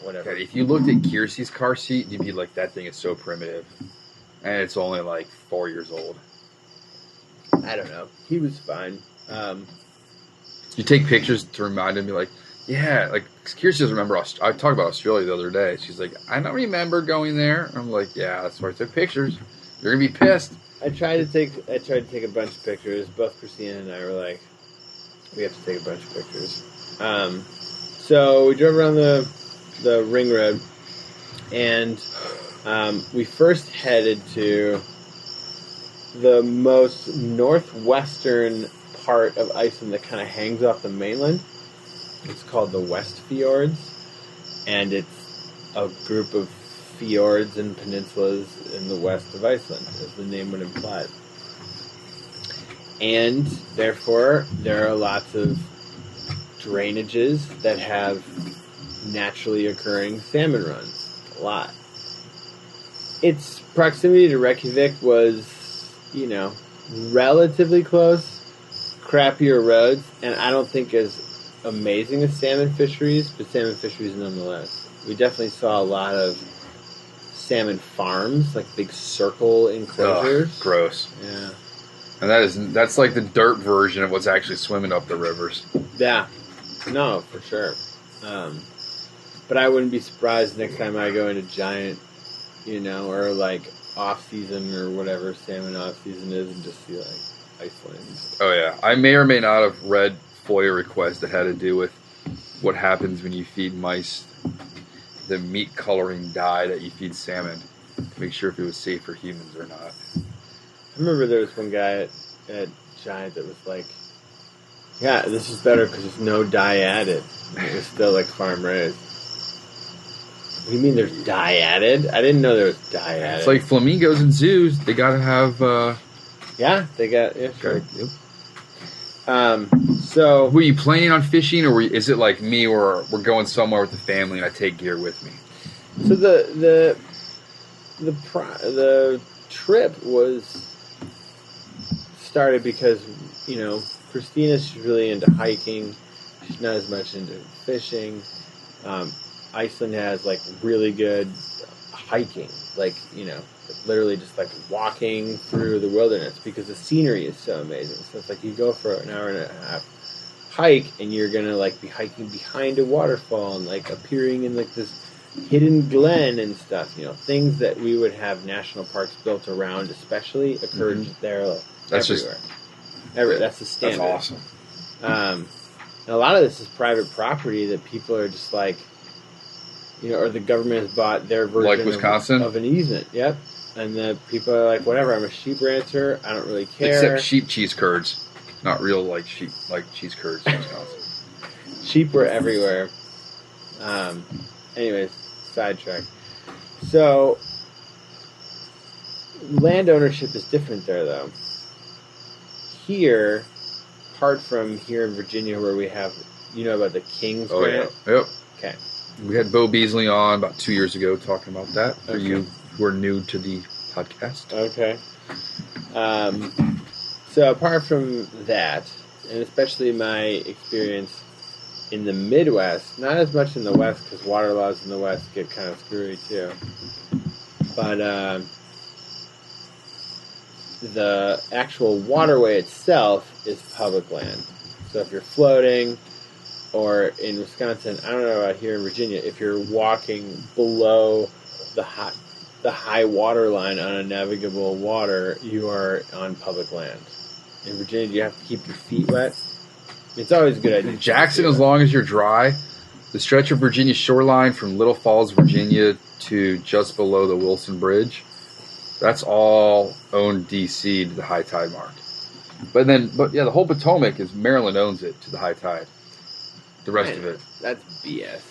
whatever. Okay, if you looked at Kiersey's car seat, you'd be like, that thing is so primitive. And it's only like 4 years old. I don't know. He was fine. You take pictures to remind him, be like, yeah, like, Kiersey doesn't remember. I talked about Australia the other day. She's like, I don't remember going there. I'm like, yeah, that's why I took pictures. You're going to be pissed. I tried to take a bunch of pictures. Both Christina and I were like, we have to take a bunch of pictures. So we drove around the ring road, and we first headed to the most northwestern part of Iceland that kind of hangs off the mainland. It's called the West Fjords, and it's a group of fjords and peninsulas in the west of Iceland, as the name would imply. And therefore, there are lots of drainages that have naturally occurring salmon runs. A lot. Its proximity to Reykjavik was, relatively close. Crappier roads, and I don't think as amazing as salmon fisheries, but salmon fisheries nonetheless. We definitely saw a lot of salmon farms, like big circle enclosures. Ugh, gross. Yeah. And that's like the dirt version of what's actually swimming up the rivers. Yeah. No, for sure. But I wouldn't be surprised next time I go into giant, or like off season or whatever salmon off season is, and just see like Iceland. Oh yeah, I may or may not have read FOIA requests that had to do with what happens when you feed mice the meat coloring dye that you feed salmon to make sure if it was safe for humans or not. I remember there was one guy at Giant that was like, yeah, this is better because there's no dye added. And it was still like farm raised. What do you mean there's dye added? I didn't know there was dye added. It's like flamingos in zoos. They gotta have... Yeah, they got... Yeah, sure. Okay. Yep. So... Were you planning on fishing, or is it like me where we're going somewhere with the family and I take gear with me? So the trip was started because, Christina's really into hiking. She's not as much into fishing. Iceland has like really good hiking, like literally just like walking through the wilderness because the scenery is so amazing. So it's like you go for an hour and a half hike and you're gonna like be hiking behind a waterfall and like appearing in like this hidden glen and stuff. Things that we would have national parks built around, especially occurred there like, That's everywhere. That's the standard. That's awesome. And a lot of this is private property that people are just like, or the government has bought their version like Wisconsin? Of an easement. Yep. And the people are like, whatever, I'm a sheep rancher. I don't really care. Except sheep cheese curds. Not real like sheep, like cheese curds in Wisconsin. Sheep were everywhere. Anyways, sidetrack. So, land ownership is different there, though. Here, apart from here in Virginia where we have, about the King's Grant? Yeah. Yep. Okay. We had Bo Beasley on about 2 years ago talking about that for you who are new to the podcast. Okay. So apart from that, and especially my experience in the Midwest, not as much in the West because water laws in the West get kind of screwy too. But the actual waterway itself is public land. So if you're floating, or in Wisconsin, I don't know about here in Virginia, if you're walking below the high water line on a navigable water, you are on public land. In Virginia, you have to keep your feet wet. It's always a good idea. In Jackson, as long as you're dry, the stretch of Virginia shoreline from Little Falls, Virginia to just below the Wilson Bridge, that's all owned DC to the high tide mark. But the whole Potomac is Maryland owns it to the high tide. The rest of it. That's BS.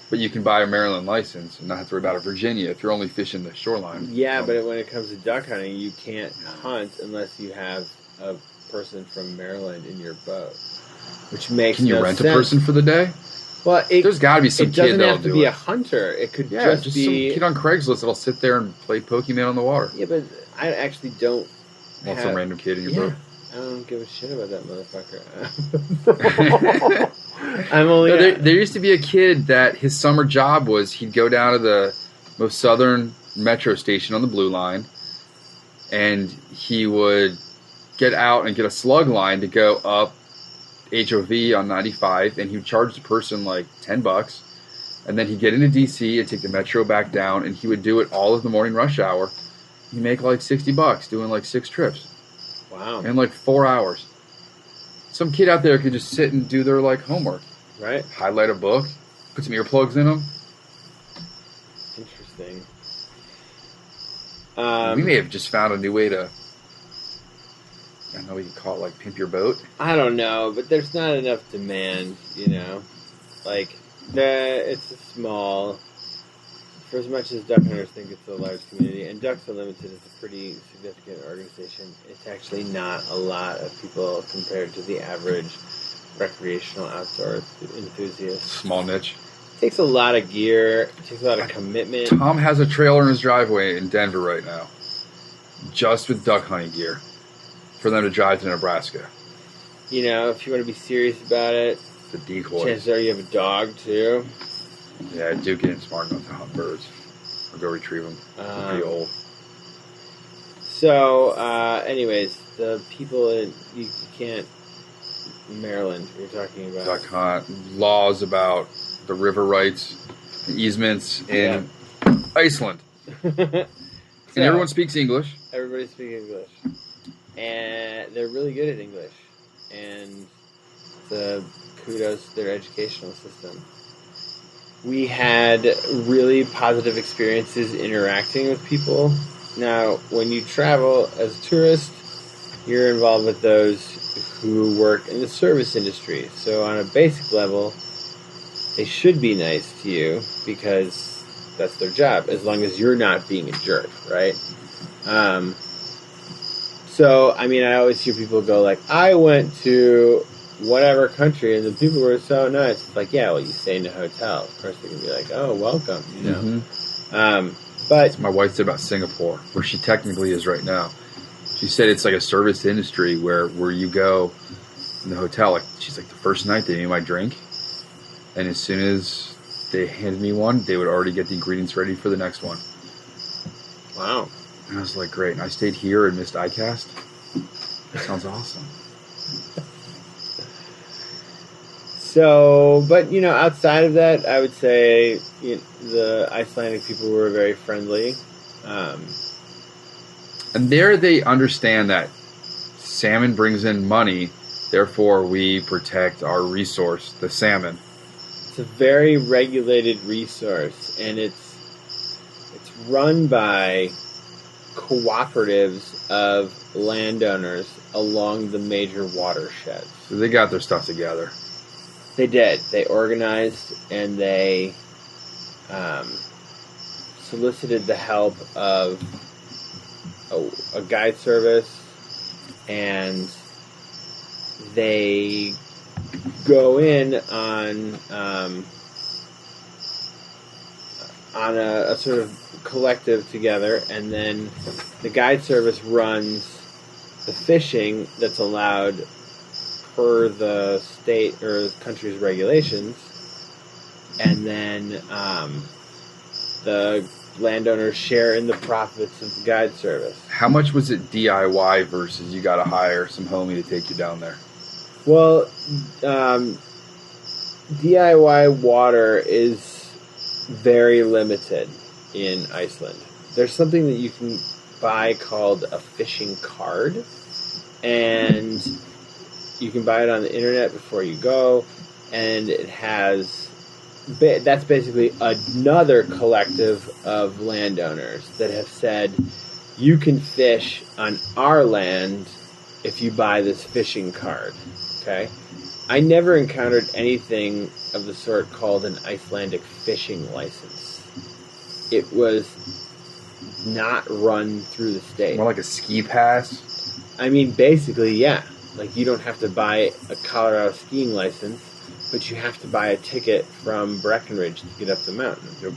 But you can buy a Maryland license and not have to worry about it. Virginia, if you're only fishing the shoreline. Yeah, but when it comes to duck hunting, you can't hunt unless you have a person from Maryland in your boat, which makes Can you no rent sense. a person for the day? Well, there's got to be some kid that'll do it. It doesn't have to be a hunter. It could just be some kid on Craigslist that'll sit there and play Pokemon on the water. Yeah, but I actually don't. Some random kid in your boat. I don't give a shit about that motherfucker. I'm only. There used to be a kid that his summer job was he'd go down to the most southern metro station on the Blue Line, and he would get out and get a slug line to go up HOV on 95, and he would charge the person like $10, and then he'd get into DC and take the metro back down, and he would do it all of the morning rush hour. He'd make like $60 doing like 6 trips. Wow. In like 4 hours. Some kid out there could just sit and do their like homework. Right. Highlight a book, put some earplugs in them. Interesting. We may have just found a new way to, I don't know what you call it, like pimp your boat. I don't know, but there's not enough demand, you know. Like, it's a small, for as much as duck hunters think it's a large community, and Ducks Unlimited is a pretty significant organization, it's actually not a lot of people compared to the average recreational outdoor enthusiast. Small niche. It takes a lot of gear, it takes a lot of commitment. Tom has a trailer in his driveway in Denver right now, just with duck hunting gear, for them to drive to Nebraska. You know, if you want to be serious about it, The decoys. chances are you have a dog too. Yeah, Duke ain't smart enough to hunt birds. I'll go retrieve them. They're pretty old. So, anyways, the people in you can't Maryland. You're talking about Duck hunt laws about the river rights, and easements in Iceland, and everyone speaks English. Everybody speaks English, and they're really good at English. And kudos to their educational system. We had really positive experiences interacting with people. Now, when you travel as a tourist, you're involved with those who work in the service industry. So on a basic level, they should be nice to you because that's their job, as long as you're not being a jerk, right? So, I mean, I always hear people go like, I went to whatever country, and the people were so nice. It's like, yeah, well, you stay in a hotel. Of course, they can be like, oh, welcome, you know. But my wife said about Singapore, where she technically is right now. She said it's like a service industry where you go in the hotel. Like she's like, the first night they gave me my drink, and as soon as they handed me one, they would already get the ingredients ready for the next one. Wow. And I was like, great. And I stayed here and missed ICAST. That sounds awesome. So, but, you know, outside of that, I would say the Icelandic people were very friendly. And there they understand that salmon brings in money, therefore we protect our resource, the salmon. It's a very regulated resource, and it's run by cooperatives of landowners along the major watersheds. So they got their stuff together. They did. They organized, and they solicited the help of a guide service, and they go in on a sort of collective together, and then the guide service runs the fishing that's allowed per the state or country's regulations, and then the landowners share in the profits of the guide service. How much was it DIY versus you got to hire some homie to take you down there? Well, DIY water is very limited in Iceland. There's something that you can buy called a fishing card, and you can buy it on the internet before you go, and it has... That's basically another collective of landowners that have said, you can fish on our land if you buy this fishing card. Okay? I never encountered anything of the sort called an Icelandic fishing license. It was not run through the state. More like a ski pass? I mean, basically, yeah. Like, you don't have to buy a Colorado skiing license, but you have to buy a ticket from Breckenridge to get up the mountain. Yep.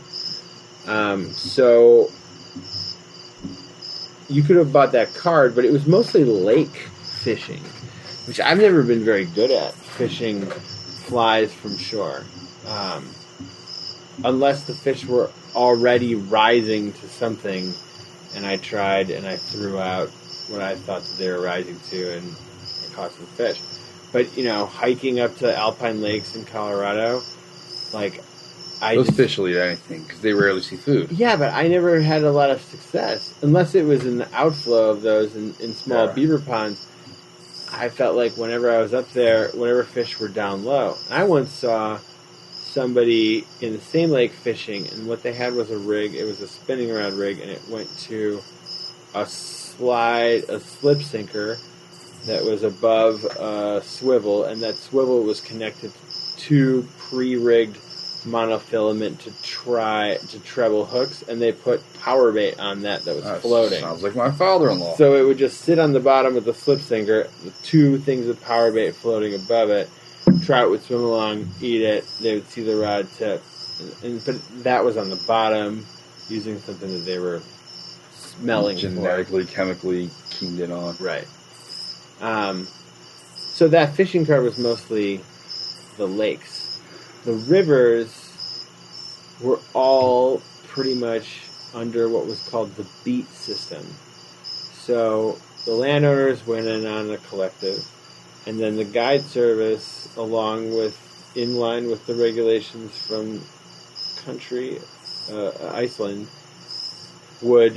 So you could have bought that card, but it was mostly lake fishing, which I've never been very good at, fishing flies from shore. Unless the fish were already rising to something, and I tried and I threw out what I thought that they were rising to, and I caught some fish. But, hiking up to alpine lakes in Colorado, Those fish will eat anything because they rarely see food. Yeah, but I never had a lot of success. Unless it was in the outflow of those in small beaver ponds. I felt like whenever I was up there, whatever fish were down low. And I once saw somebody in the same lake fishing, and what they had was a rig. It was a spinning around rig, and it went to a slip sinker that was above a swivel, and that swivel was connected to pre-rigged monofilament to treble hooks, and they put power bait on that was floating. Sounds like my father-in-law. So it would just sit on the bottom of the slip sinker with two things of power bait floating above it. Trout would swim along, eat it, they would see the rod tip. But that was on the bottom, using something that they were smelling genetically, for. chemically keyed in on. Right. So that fishing card was mostly the lakes. The rivers were all pretty much under what was called the beat system. So the landowners went in on a collective, and then the guide service, in line with the regulations from country, Iceland, would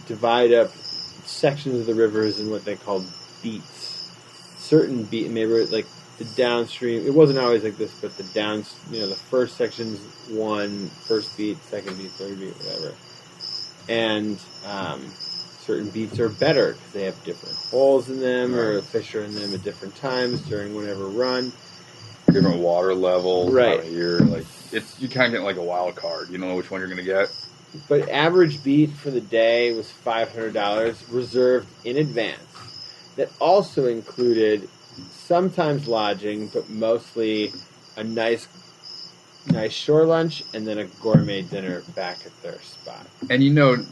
divide up sections of the rivers in what they called beats. Certain beat, maybe like the downstream, it wasn't always like this, but the first section's first beat, second beat, third beat, whatever. And certain beats are better because they have different holes in them, or fish are in them at different times during whatever run. Different water levels. Right. Here, you kind of get like a wild card. You don't know which one you're going to get. But average beat for the day was $500, reserved in advance. That also included sometimes lodging, but mostly a nice shore lunch and then a gourmet dinner back at their spot. And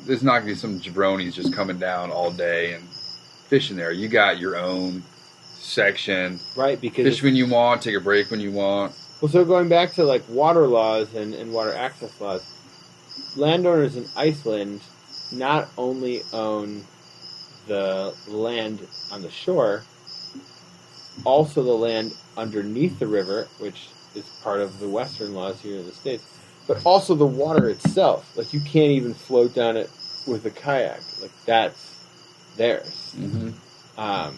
there's not going to be some jabronis just coming down all day and fishing there. You got your own section. Right, because fish when you want, take a break when you want. Well, so going back to like water laws and water access laws, landowners in Iceland not only own the land on the shore, also the land underneath the river, which is part of the Western laws here in the States, but also the water itself. Like, you can't even float down it with a kayak. Like, that's theirs. Mm-hmm. I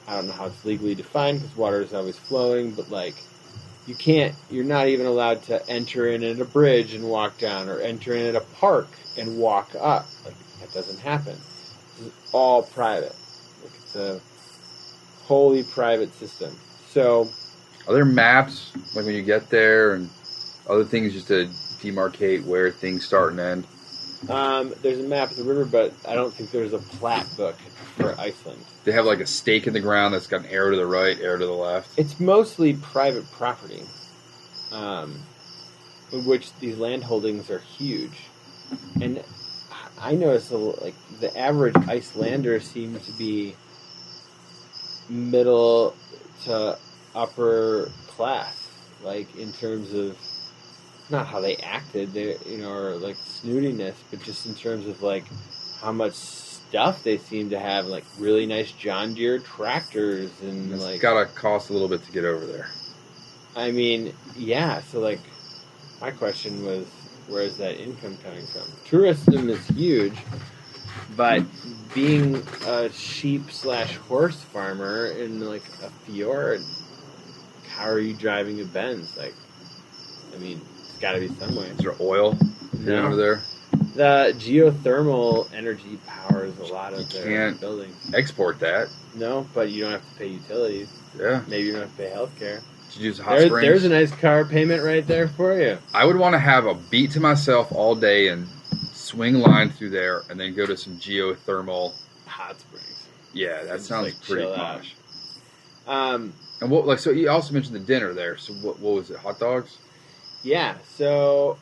don't know how it's legally defined because water is always flowing, but like, you're not even allowed to enter in at a bridge and walk down, or enter in at a park and walk up. Like, that doesn't happen. This is all private. Like, it's a wholly private system. So, are there maps, like when you get there, and other things just to demarcate where things start and end? There's a map of the river, but I don't think there's a plat book for Iceland. They have like a stake in the ground that's got an arrow to the right, arrow to the left. It's mostly private property, in which these land holdings are huge. And I noticed the average Icelander seemed to be middle to upper class, like in terms of not how they acted, they or like snootiness, but just in terms of like how much stuff they seem to have, like really nice John Deere tractors and It's like gotta cost a little bit to get over there. I mean, yeah. So like, my question was, where is that income coming from? Tourism is huge, but being a sheep/horse farmer in like a fjord, how are you driving a Benz? Like, I mean, it's got to be some way. Is there oil No. over there? The geothermal energy powers a lot of You their can't buildings. export that. No, but you don't have to pay utilities. Yeah. Maybe you don't have to pay healthcare. To use hot springs. There's a nice car payment right there for you. I would want to have a beat to myself all day and swing line through there, and then go to some geothermal Hot springs. Yeah, that sounds like pretty chill posh. And what? So you also mentioned the dinner there. So what was it? Hot dogs? Yeah. So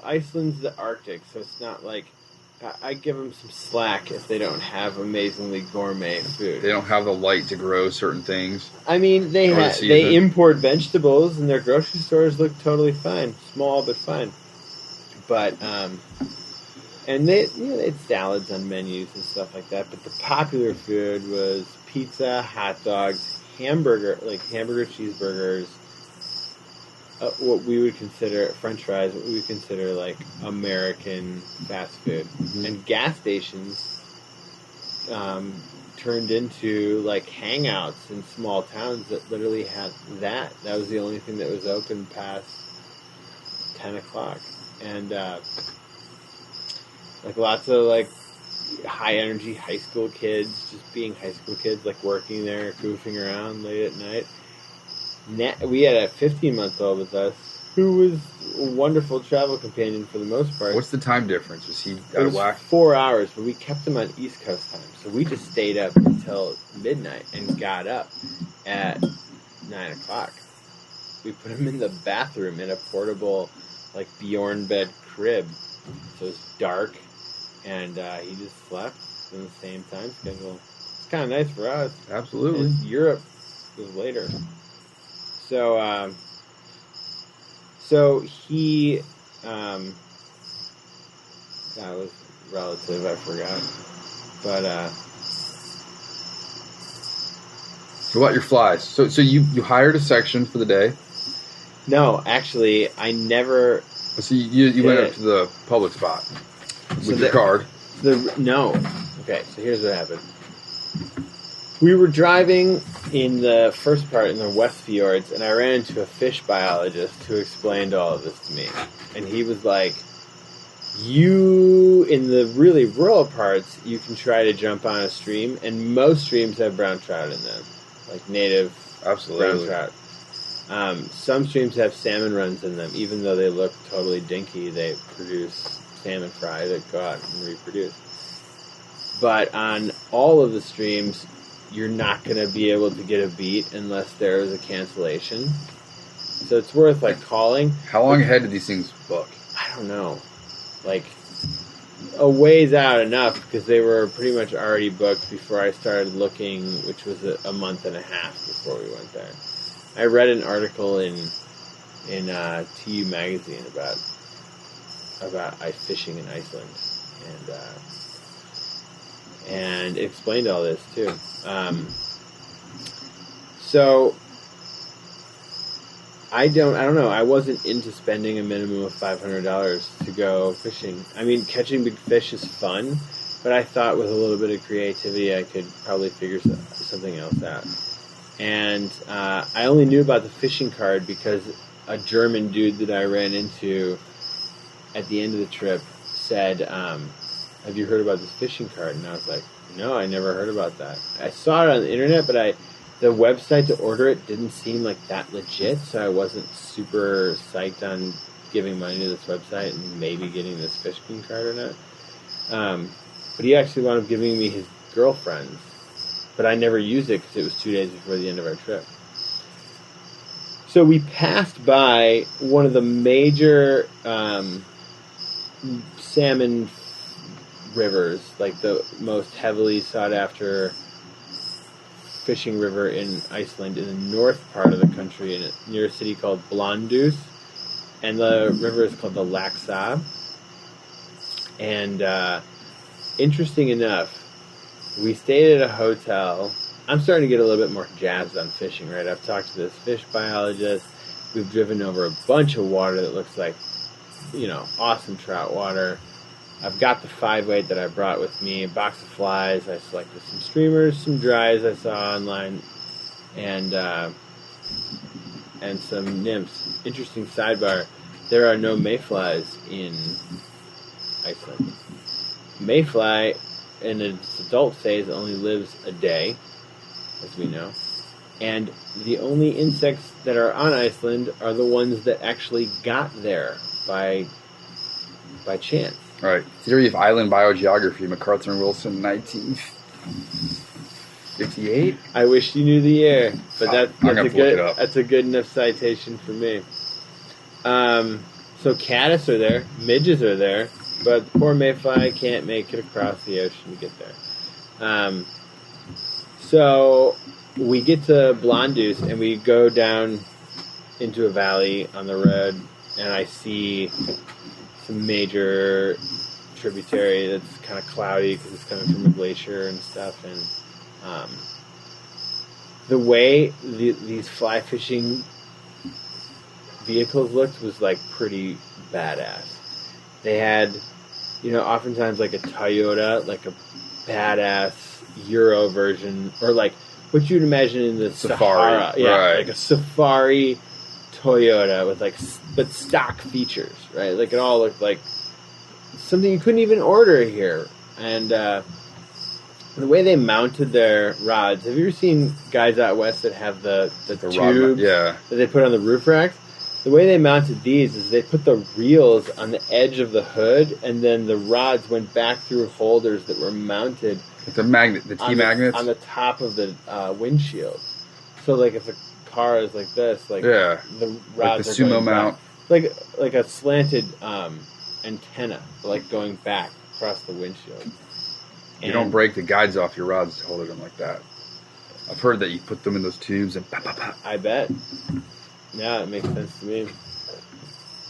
Iceland's the Arctic, so it's not like I give them some slack if they don't have amazingly gourmet food. They don't have the light to grow certain things. I mean, they import vegetables, and their grocery stores look totally fine, small but fine. But and they had salads on menus and stuff like that. But the popular food was pizza, hot dogs, hamburger cheeseburgers. What we would consider French fries, what we would consider like American fast food, and gas stations turned into like hangouts in small towns that literally had that. That was the only thing that was open past 10 o'clock, and like lots of like high energy high school kids, just being high school kids, like working there, goofing around late at night. We had a 15-month-old with us who was a wonderful travel companion for the most part. What's the time difference? Was he out of whack? 4 hours, but we kept him on East Coast time. So we just stayed up until midnight and got up at 9 o'clock. We put him in the bathroom in a portable, like, Bjorn bed crib. So it was dark, and he just slept in the same time schedule. It's kind of nice for us. Absolutely. And Europe was later. So he, that was relative, I forgot. But, So what about your flies? So you hired a section for the day? No, actually, I never. So you went up to the public spot with your card. No. Okay, so here's what happened. We were driving in the first part in the West Fjords, and I ran into a fish biologist who explained all of this to me. And he was like, in the really rural parts, you can try to jump on a stream, and most streams have brown trout in them, like native brown trout. Some streams have salmon runs in them. Even though they look totally dinky, they produce salmon fry that go out and reproduce. But on all of the streams, you're not going to be able to get a beat unless there is a cancellation. So it's worth like calling. How long ahead did these things book? I don't know. Like a ways out enough, because they were pretty much already booked before I started looking, which was a month and a half before we went there. I read an article in TU magazine about ice fishing in Iceland, and it explained all this too. So I don't know. I wasn't into spending a minimum of $500 to go fishing. I mean, catching big fish is fun, but I thought with a little bit of creativity, I could probably figure something else out. And I only knew about the fishing card because a German dude that I ran into at the end of the trip said, have you heard about this fishing card? And I was like, no, I never heard about that. I saw it on the internet, but the website to order it didn't seem like that legit, so I wasn't super psyched on giving money to this website and maybe getting this fishing card or not. But he actually wound up giving me his girlfriend's, but I never used it because it was 2 days before the end of our trip. So we passed by one of the major salmon rivers, like the most heavily sought after fishing river in Iceland in the north part of the country, near a city called Blönduós, and the river is called the Laxá. And interesting enough, we stayed at a hotel. I'm starting to get a little bit more jazzed on fishing, right? I've talked to this fish biologist. We've driven over a bunch of water that looks like, awesome trout water. I've got the 5-weight that I brought with me, a box of flies. I selected some streamers, some dries I saw online, and some nymphs. Interesting sidebar, there are no mayflies in Iceland. Mayfly, in its adult phase, only lives a day, as we know. And the only insects that are on Iceland are the ones that actually got there by chance. Right. Theory of Island Biogeography, MacArthur and Wilson, 1958. I wish you knew the year, but that's a good enough citation for me. So caddis are there, midges are there, but the poor mayfly can't make it across the ocean to get there. So we get to Blönduós and we go down into a valley on the road, and I see some major tributary that's kind of cloudy because it's coming from a glacier and stuff. And the way these fly fishing vehicles looked was like pretty badass. They had, oftentimes like a Toyota, like a badass Euro version, or like what you'd imagine in the Safari. Sahara. Yeah, right. Like a Safari Toyota with but stock features, right? Like it all looked like something you couldn't even order here. And the way they mounted their rods, have you ever seen guys out west that have the tubes that they put on the roof racks? The way they mounted these is they put the reels on the edge of the hood, and then the rods went back through holders that were mounted the T-magnets on the top of the windshield. So like if a car is like this, like the rods the are sumo going mount, back. like a slanted antenna, like going back across the windshield. You don't break the guides off your rods holding them like that. I've heard that you put them in those tubes and pop, pop, pop. I bet. Yeah, it makes sense to me.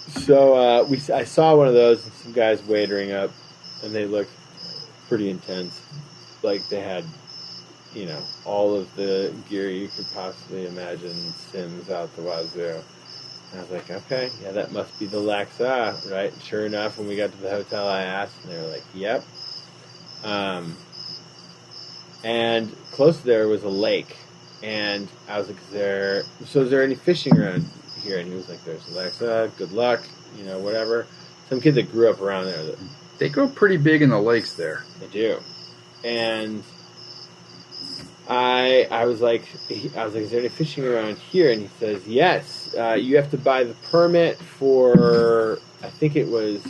So I saw one of those and some guys wadering up, and they looked pretty intense. Like they had, all of the gear you could possibly imagine, Sims out the wazoo. And I was like, okay, yeah, that must be the Laxá, right? Sure enough, when we got to the hotel, I asked, and they were like, yep. And close to there was a lake. And I was like, is there any fishing around here? And he was like, there's Laxá, good luck, whatever. Some kid that grew up around there. They grow pretty big in the lakes there. They do. And I was like, is there any fishing around here? And he says, yes. You have to buy the permit for, I think it was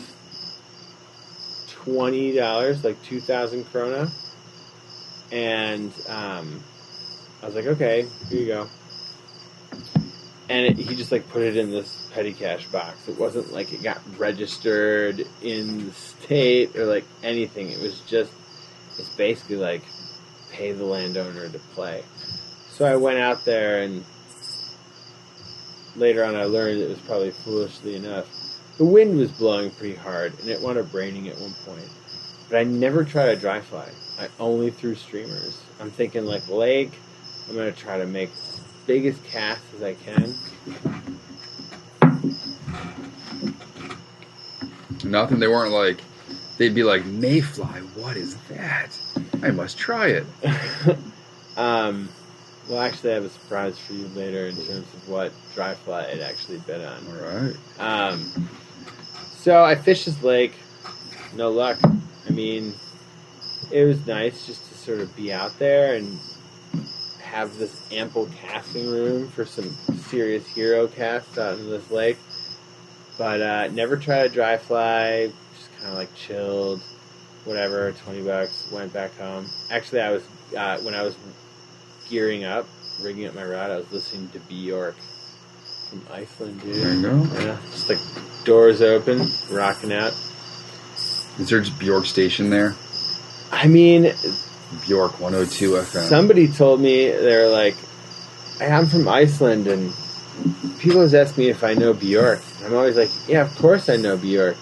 $20, like 2,000 krona. And I was like, okay, here you go. And he just like put it in this petty cash box. It wasn't like it got registered in the state or like anything. It's basically like pay the landowner to play. So I went out there, and later on I learned it was probably foolishly enough. The wind was blowing pretty hard, and it wound up raining at one point. But I never tried a dry fly. I only threw streamers. I'm thinking like lake. I'm going to try to make as big as casts as I can. Nothing. They weren't like, they'd be like, mayfly, what is that? I must try it. Well, actually, I have a surprise for you later in terms of what dry fly it actually bit on. All right. So I fished this lake. No luck. I mean, it was nice just to sort of be out there and have this ample casting room for some serious hero casts out in this lake. But never tried a dry fly. Just kind of like chilled. Whatever, $20, went back home. Actually, I was when I was gearing up, rigging up my rod, I was listening to Bjork from Iceland, dude. There you go. Yeah, just like doors open, rocking out. Is there just Bjork Station there? I mean, Bjork 102 FM. Somebody told me, they're like, hey, I'm from Iceland, and people always ask me if I know Bjork. I'm always like, yeah, of course I know Bjork.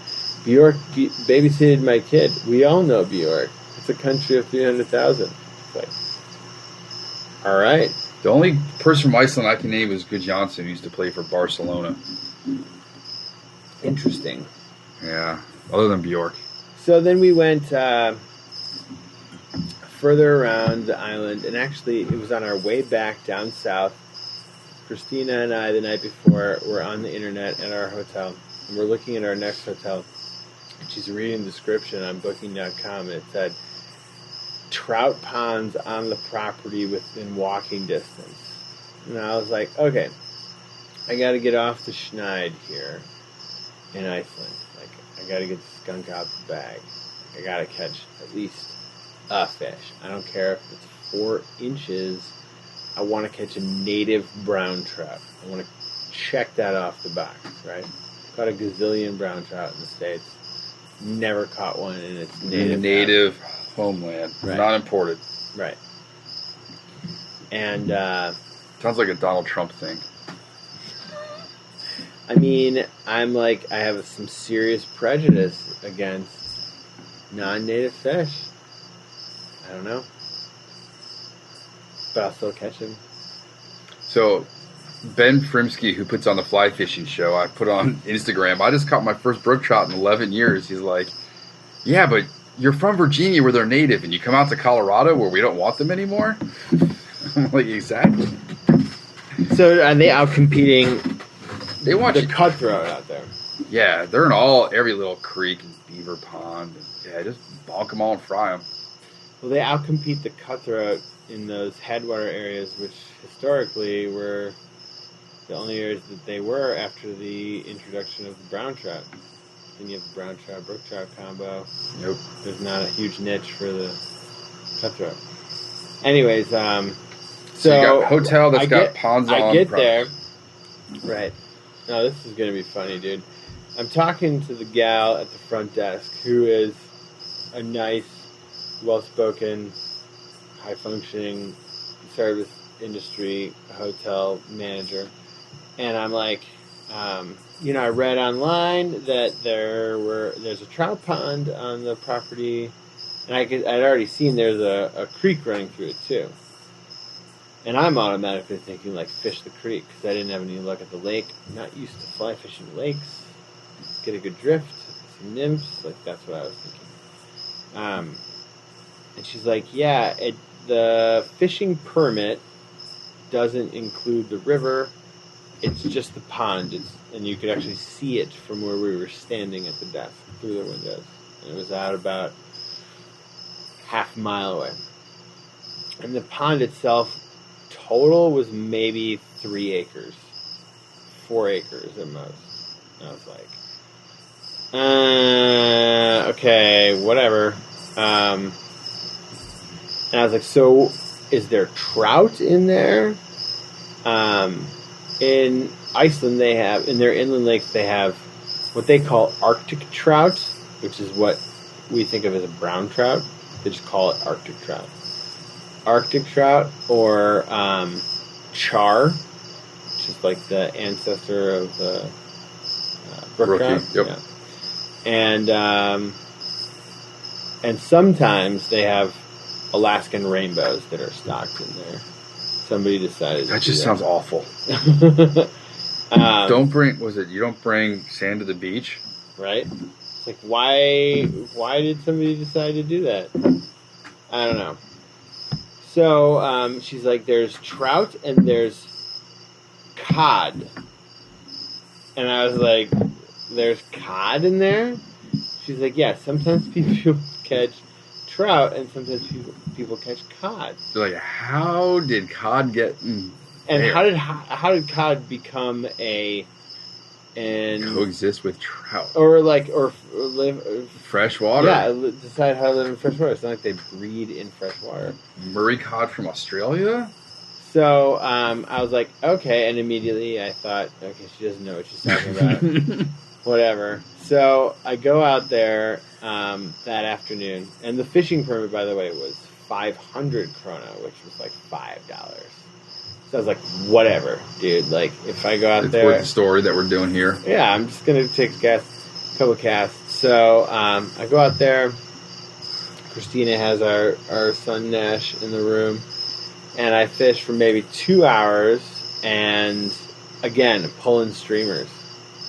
Bjork babysitted my kid. We all know Bjork. It's a country of 300,000. It's like, all right. The only person from Iceland I can name is Gudjonsson, who used to play for Barcelona. Interesting. Yeah, other than Bjork. So then we went further around the island, and actually it was on our way back down south. Christina and I, the night before, were on the internet at our hotel, and we're looking at our next hotel. And she's reading the description on Booking.com, and it said, trout ponds on the property within walking distance. And I was like, okay, I got to get off the schneid here in Iceland. Like, I got to get the skunk out the bag. I got to catch at least a fish. I don't care if it's 4 inches. I want to catch a native brown trout. I want to check that off the box, right? Caught a gazillion brown trout in the States. Never caught one in its native homeland, right. Not imported. Right. And sounds like a Donald Trump thing. I mean, I'm like, I have some serious prejudice against non-native fish. I don't know. But I'll still catch him. So, Ben Frimsky, who puts on the fly fishing show, I put on Instagram, I just caught my first brook trout in 11 years. He's like, yeah, but you're from Virginia where they're native, and you come out to Colorado where we don't want them anymore? I'm like, exactly. So are they out competing they want the cutthroat out there? Yeah, they're in every little creek and beaver pond. And, yeah, just bonk them all and fry them. Well, they outcompete the cutthroat in those headwater areas, which historically were the only areas that they were after the introduction of the brown trout. Then you have the brown trout, brook trout combo. Nope. There's not a huge niche for the cutthroat. Anyways, so you got a hotel that's got ponds on. I get there. Right. Now, this is going to be funny, dude. I'm talking to the gal at the front desk who is a nice, well-spoken, high-functioning service industry hotel manager. And I'm like, I read online that there's a trout pond on the property, and I'd already seen there's a creek running through it too. And I'm automatically thinking like fish the creek because I didn't have any luck at the lake. I'm not used to fly fishing lakes. Get a good drift, some nymphs, like that's what I was thinking. And she's like, yeah, the fishing permit doesn't include the river. It's just the pond, and you could actually see it from where we were standing at the desk through the windows. And it was out about half a mile away. And the pond itself, total, was maybe 3 acres. 4 acres at most. And I was like, okay, whatever. And I was like, so is there trout in there? In Iceland, in their inland lakes, they have what they call Arctic trout, which is what we think of as a brown trout. They just call it Arctic trout. Arctic trout, or char, which is like the ancestor of the brook trout. Yep. Yeah. And sometimes they have Alaskan rainbows that are stocked in there. Somebody decided that just sounds awful. You don't bring sand to the beach? Right? It's like, why did somebody decide to do that? I don't know. So, she's like, there's trout and there's cod. And I was like, there's cod in there? She's like, yeah, sometimes people catch trout and sometimes people catch cod. They're like, how did cod get and how did cod become coexist with trout or live fresh water? Yeah, decide how to live in fresh water. It's not like they breed in fresh water. Murray cod from Australia. So I was like, okay, and immediately I thought, okay, she doesn't know what she's talking about. Whatever. So I go out there that afternoon, and the fishing permit, by the way, was 500 krona, which was like $5. So I was like, whatever, dude. Like, if I go out It's there, worth the story that we're doing here. yeah, I'm just gonna take a couple casts. So I go out there. Christina has our son Nash in the room, and I fish for maybe 2 hours, and again pulling streamers,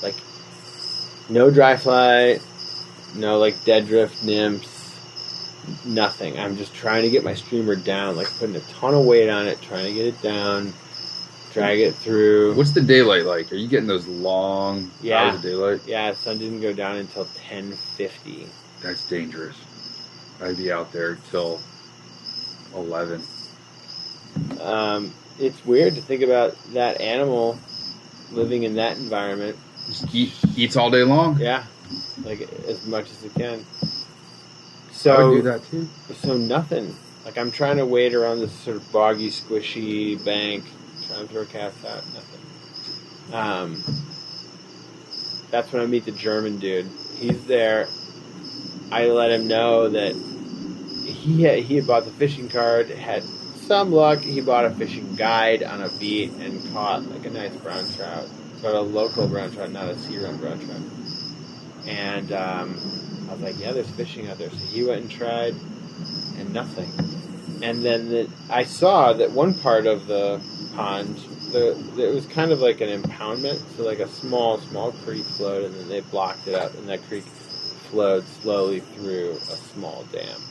like no dry fly, no like dead drift nymphs. Nothing. I'm just trying to get my streamer down, like putting a ton of weight on it, trying to get it down, drag it through. What's the daylight like? Are you getting those long hours of daylight? Yeah, the sun didn't go down until 10:50. That's dangerous. I'd be out there till 11. It's weird to think about that animal living in that environment. Just eats all day long? Yeah, like as much as it can. I So would do that too. So nothing. Like I'm trying to wade around this sort of boggy, squishy bank, trying to throw casts out. Nothing. That's when I meet the German dude. He's there. I let him know that he had bought the fishing card. Had some luck. He bought a fishing guide on a beat and caught like a nice brown trout, but a local brown trout, not a sea-run brown trout. And I was like, yeah, there's fishing out there. So he went and tried, and nothing. And then I saw that one part of the pond, it was kind of like an impoundment, so like a small creek flowed, and then they blocked it up, and that creek flowed slowly through a small dam.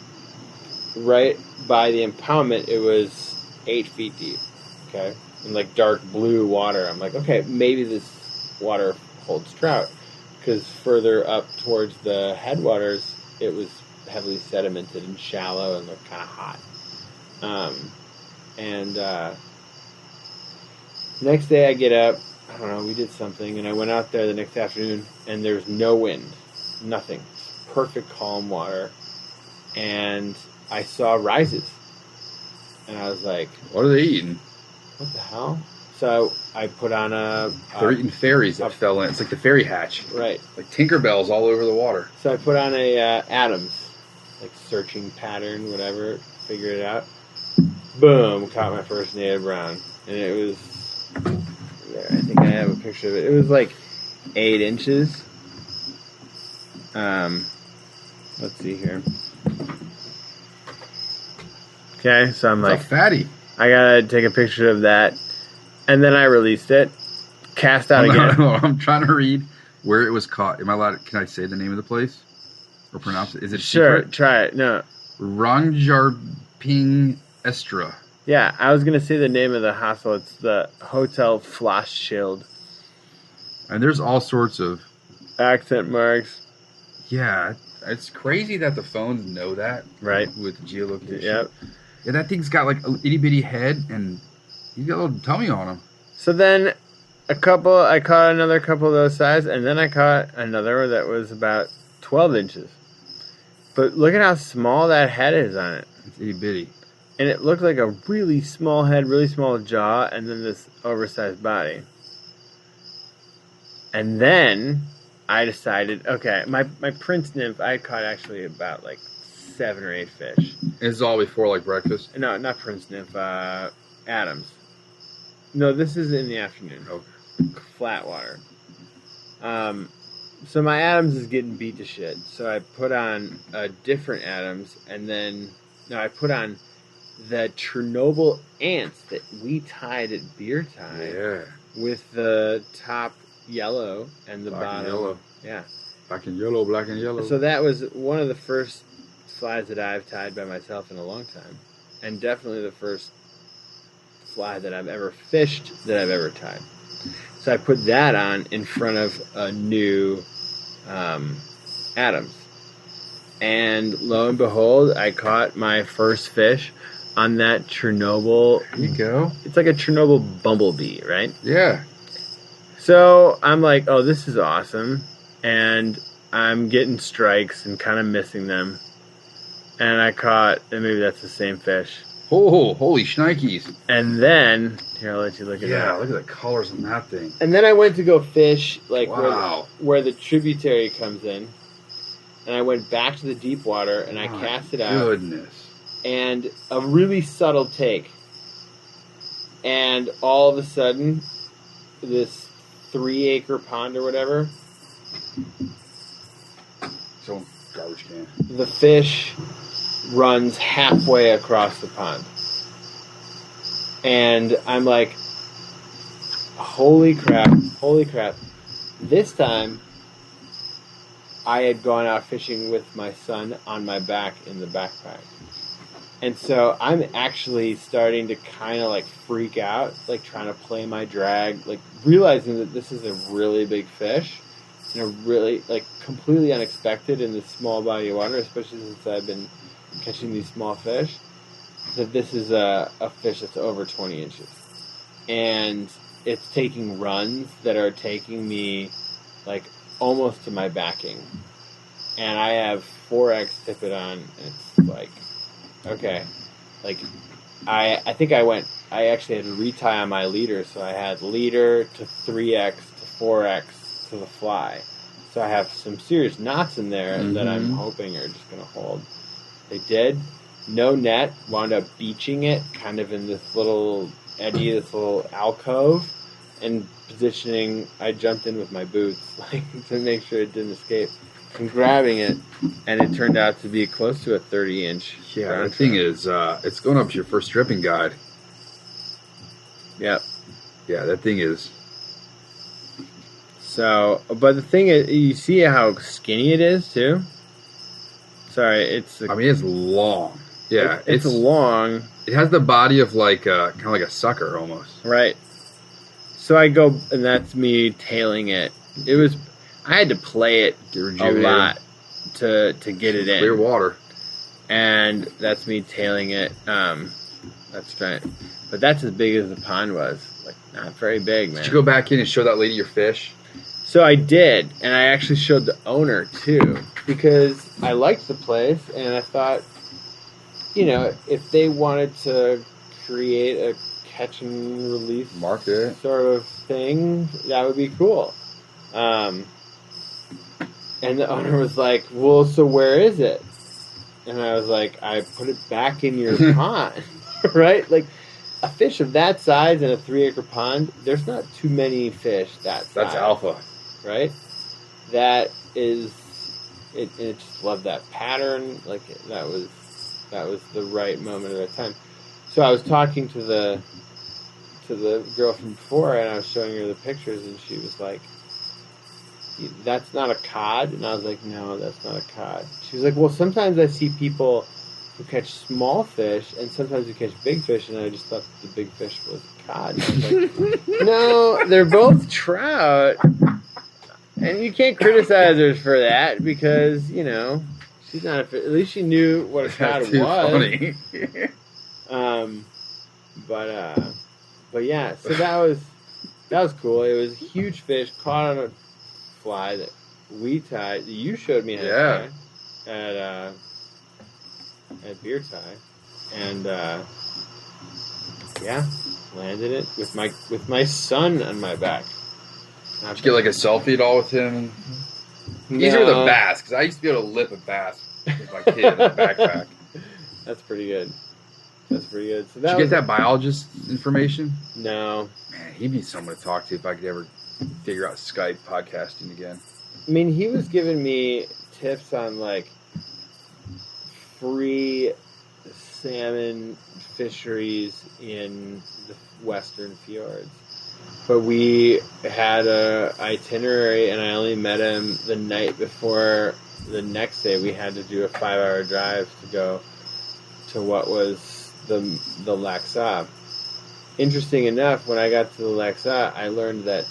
Right by the impoundment, it was 8 feet deep, okay? In like dark blue water. I'm like, okay, maybe this water holds trout. Because further up towards the headwaters, it was heavily sedimented and shallow and looked kind of hot. Next day I get up, I don't know, we did something, and I went out there the next afternoon, and there was no wind, nothing, perfect calm water, and I saw rises, and I was like, what are they eating? what the hell? So I put on they're eating fairies that fell in. It's like the fairy hatch. Right. Like Tinkerbells all over the water. So I put on a Adams, like searching pattern, whatever, figured it out. Boom, caught my first native brown. And it was, I think I have a picture of it. It was like 8 inches. Let's see here. Okay, so I'm It's like, a fatty. I gotta take a picture of that. And then I released it, cast out again. I'm trying to read where it was caught. Am I allowed? Can I say the name of the place or pronounce it? Is it Sure? secret? Try it. No. Rangjarping Estra. Yeah, I was gonna say the name of the hostel. It's the Hotel Flosschild. And there's all sorts of Accent marks. Yeah, it's crazy that the phones know that. Right. With geolocation. Yep. Yeah, that thing's got like a itty bitty head and he's got a little tummy on him. So then I caught another couple of those size, and then I caught another that was about 12 inches. But look at how small that head is on it. It's itty bitty. And it looked like a really small head, really small jaw, and then this oversized body. And then I decided, okay, my prince nymph, I had caught actually about like 7 or 8 fish. This is all before like breakfast? No, not prince nymph, Adams. No, this is in the afternoon. Okay. Flat water. So my Adams is getting beat to shit. So I put on a different Adams, and then I put on the Chernobyl ants that we tied at beer time. Yeah. With the top yellow and the Black bottom and yellow. Yeah. Black and yellow, black and yellow. So that was one of the first flies that I've tied by myself in a long time, and definitely the first fly that I've ever fished that I've ever tied. So I put that on in front of a new Adams, and lo and behold, I caught my first fish on that Chernobyl. There you go. It's like a Chernobyl bumblebee, right? Yeah. So I'm like, oh, this is awesome, and I'm getting strikes and kind of missing them, and I caught, and maybe that's the same fish. Oh, holy shnikes. And then, here, I'll let you look at that. Yeah, look at the colors on that thing. And then I went to go fish, like, Wow. where the tributary comes in. And I went back to the deep water, and I cast it out. Goodness. and a really subtle take. And all of a sudden, this 3-acre pond or whatever, So garbage can. the fish runs halfway across the pond. And I'm like, holy crap. This time, I had gone out fishing with my son on my back in the backpack. And so I'm actually starting to kind of like freak out, like trying to play my drag, like realizing that this is a really big fish and a really like completely unexpected in this small body of water, especially since I've been catching these small fish, that this is a fish that's over 20 inches. And it's taking runs that are taking me like almost to my backing. And I have 4X tippet on, and it's like, okay, like I think I actually had to retie on my leader, so I had leader to 3X to 4X to the fly. So I have some serious knots in there that I'm hoping are just going to hold. They did. No net. Wound up beaching it kind of in this little eddy, this little alcove, and positioning. I jumped in with my boots like to make sure it didn't escape. And grabbing it, and it turned out to be close to a 30-inch. Yeah, the thing is, it's going up to your first stripping guide. Yep. Yeah, that thing is. So, but the thing is, you see how skinny it is too. Sorry, it's. I mean, it's long. Yeah, it's long. It has the body of like kind of like a sucker almost. Right. So I go, and that's me tailing it. It was. I had to play it a lot to get it in. Clear water. And that's me tailing it. That's right. But that's as big as the pond was. Like, not very big, man. Did you go back in and show that lady your fish? So I did. And I actually showed the owner, too. Because I liked the place. And I thought, you know, if they wanted to create a catch and release market sort of thing, that would be cool. And the owner was like, well, so where is it? And I was like, I put it back in your pond, right? Like, a fish of that size in a 3-acre pond, there's not too many fish that size. That's alpha. Right? That is, it just loved that pattern. Like, that was the right moment at that time. So I was talking to the girl from before, and I was showing her the pictures, and she was like, that's not a cod? And I was like, no, that's not a cod. She was like, well, sometimes I see people who catch small fish, and sometimes who catch big fish, and I just thought the big fish was a cod. And I was like, no, they're both trout. And you can't criticize her for that, because, you know, she's not at least she knew what a cod was. Funny. But yeah, so that was cool. It was a huge fish caught on a fly that we tied. You showed me how to tie at beer tie, and landed it with my son on my back. Did you get like a selfie at all with him? No. Easier with a bass, because I used to be able to lip a bass with my kid in the backpack. That's pretty good. So did you get that biologist information? No. Man, he'd be someone to talk to if I could ever figure out Skype podcasting again. I mean, he was giving me tips on like free salmon fisheries in the western fjords. But we had a itinerary, and I only met him the night before the next day. We had to do a 5-hour drive to go to what was the Laxa. Interesting enough, when I got to the Laxa, I learned that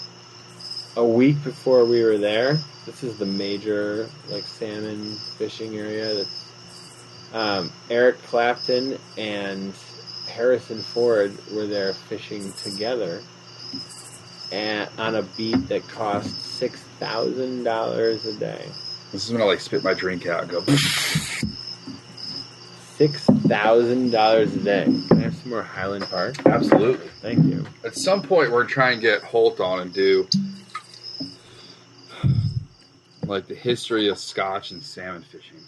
a week before we were there, this is the major like salmon fishing area. That's Eric Clapton and Harrison Ford were there fishing together, and on a beat that cost $6,000 a day. This is when I like spit my drink out and go. $6,000 a day. Can I have some more Highland Park? Absolutely. Thank you. At some point, we're trying to get Holt on and do like the history of Scotch and salmon fishing.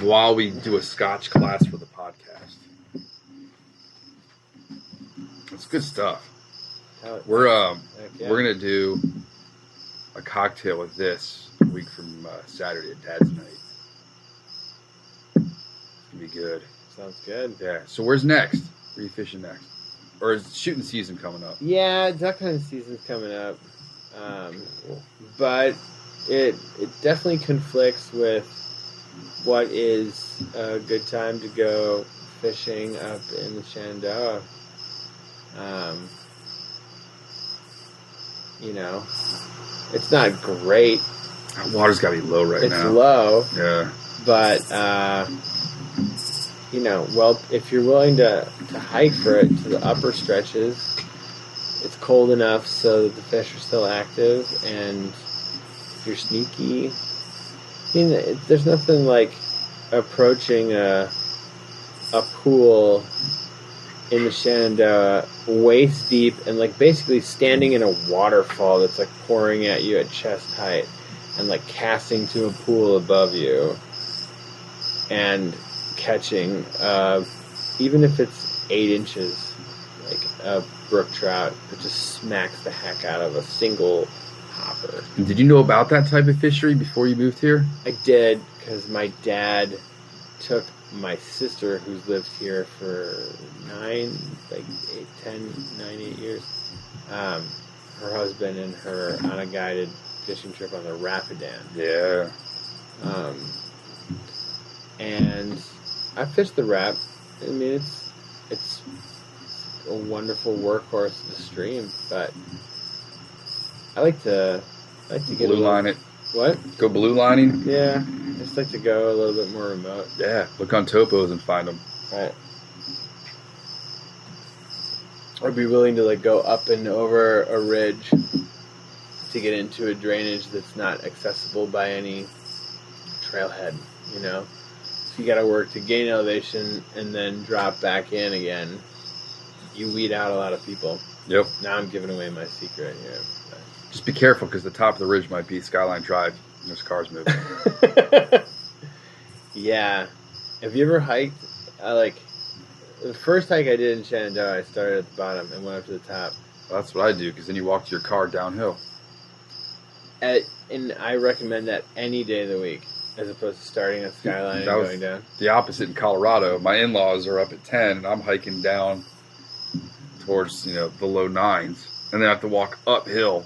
while we do a Scotch class for the podcast. It's good stuff. We're gonna do a cocktail with this a week from Saturday at Dad's night. It's gonna be good. Sounds good. Yeah. So where's next? Where are you fishing next? Or is shooting season coming up? Yeah, duck hunting season's coming up. But it definitely conflicts with what is a good time to go fishing up in the Shenandoah. It's not great. Water's got to be low right now. It's low. Yeah. But, if you're willing to hike for it to the upper stretches, it's cold enough so that the fish are still active, and if you're sneaky, there's nothing like approaching a pool in the Shenandoah waist deep and like basically standing in a waterfall that's like pouring at you at chest height and like casting to a pool above you and catching, even if it's 8 inches, like a brook trout that just smacks the heck out of a single hopper. Did you know about that type of fishery before you moved here? I did, because my dad took my sister, who's lived here for 8 years, her husband and her on a guided fishing trip on the Rapidan. Yeah. And I fished the Rap. I mean, it's a wonderful workhorse of the stream, but I like to get blue line it. What? Go blue lining? Yeah, I just like to go a little bit more remote. Yeah, look on topos and find them. Right. I'd be willing to go up and over a ridge to get into a drainage that's not accessible by any trailhead, So you got to work to gain elevation and then drop back in again. You weed out a lot of people. Yep. Now I'm giving away my secret here. Just be careful, because the top of the ridge might be Skyline Drive. And there's cars moving. Yeah. Have you ever hiked? The first hike I did in Shenandoah, I started at the bottom and went up to the top. Well, that's what I do, because then you walk to your car downhill. And I recommend that any day of the week, as opposed to starting at Skyline and going down. The opposite in Colorado. My in-laws are up at 10, and I'm hiking down towards the low 9s, and then I have to walk uphill.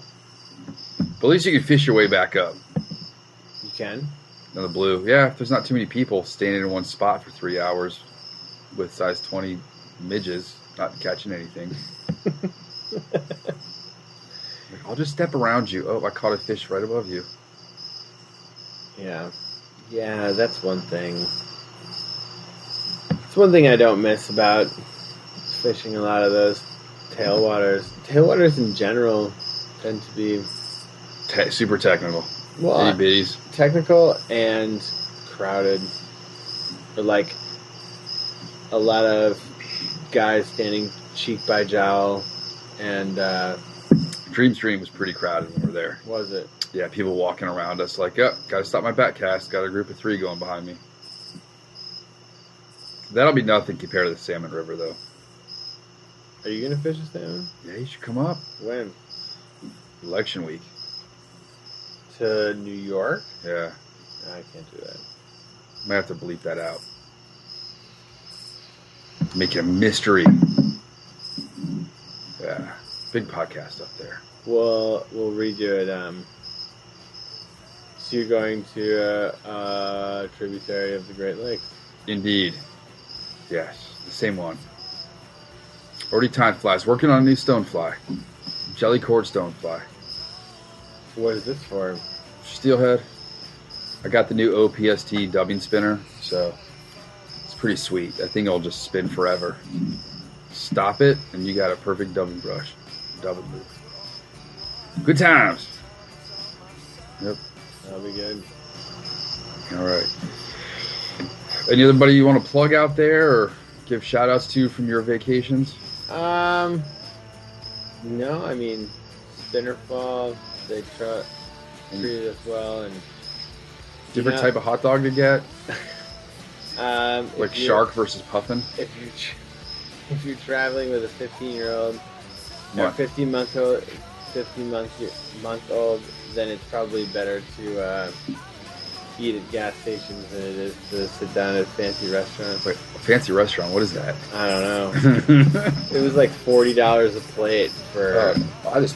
But at least you can fish your way back up. You can? In the blue. Yeah, if there's not too many people standing in one spot for 3 hours with size 20 midges not catching anything. I'll just step around you. Oh, I caught a fish right above you. Yeah. Yeah, that's one thing. It's one thing I don't miss about fishing a lot of those tailwaters. Tailwaters in general tend to be super technical. Well, itty bitties. Technical and crowded. Or a lot of guys standing cheek by jowl, and Dream Stream was pretty crowded when we were there. Was it? Yeah, people walking around us like, oh, gotta stop my back cast. Got a group of 3 going behind me. That'll be nothing compared to the Salmon River, though. Are you gonna fish a salmon? Yeah, you should come up. When? Election week. To New York? Yeah. No, I can't do that. Might have to bleep that out. Make it a mystery. Yeah. Big podcast up there. We'll redo it. So you're going to a tributary of the Great Lakes? Indeed. Yes. The same one. Already timed flies. Working on a new stonefly. Jelly cord stonefly. What is this for? Steelhead. I got the new OPST dubbing spinner, so it's pretty sweet. That thing will just spin forever. Stop it, and you got a perfect dubbing brush. Dub it move. Good times. Yep. That'll be good. All right. Anybody you want to plug out there or give shout outs to from your vacations? No, I mean, Spinnerfall, they treated us well, and different type of hot dog to get. Like shark versus puffin? If you're traveling with a 15-year-old or Yeah. 15-month-old, then it's probably better to eat at gas stations than it is to sit down at a fancy restaurant. Wait, a fancy restaurant? What is that? I don't know. It was like $40 a plate for. I just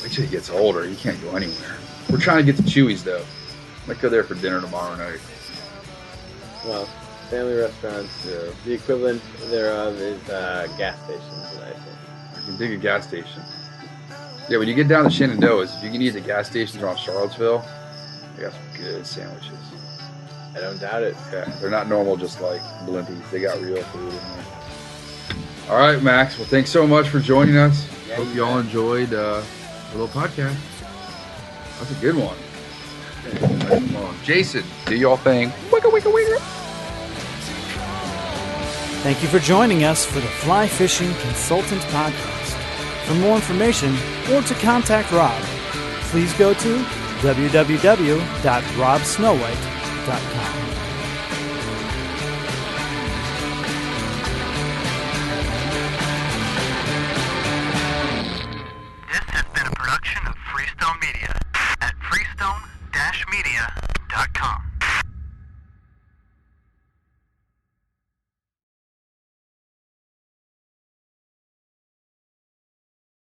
wait till he gets older. You can't go anywhere. We're trying to get to Chewy's though. Might go there for dinner tomorrow night. Well, family restaurants, the equivalent thereof is gas stations in Iceland. I can dig a gas station. Yeah, when you get down to Shenandoahs, if you can eat the gas stations around Charlottesville, they got some good sandwiches. I don't doubt it. Yeah, they're not normal, just like Blimpies. They got real food in there. All right, Max. Well, thanks so much for joining us. Yeah, Hope you all enjoyed the little podcast. That's a good one. Come on. Jason, do your thing. Wicka, wicka, wicka. Thank you for joining us for the Fly Fishing Consultant Podcast. For more information or to contact Rob, please go to www.robsnowhite.com. This has been a production of FreeStone-Media.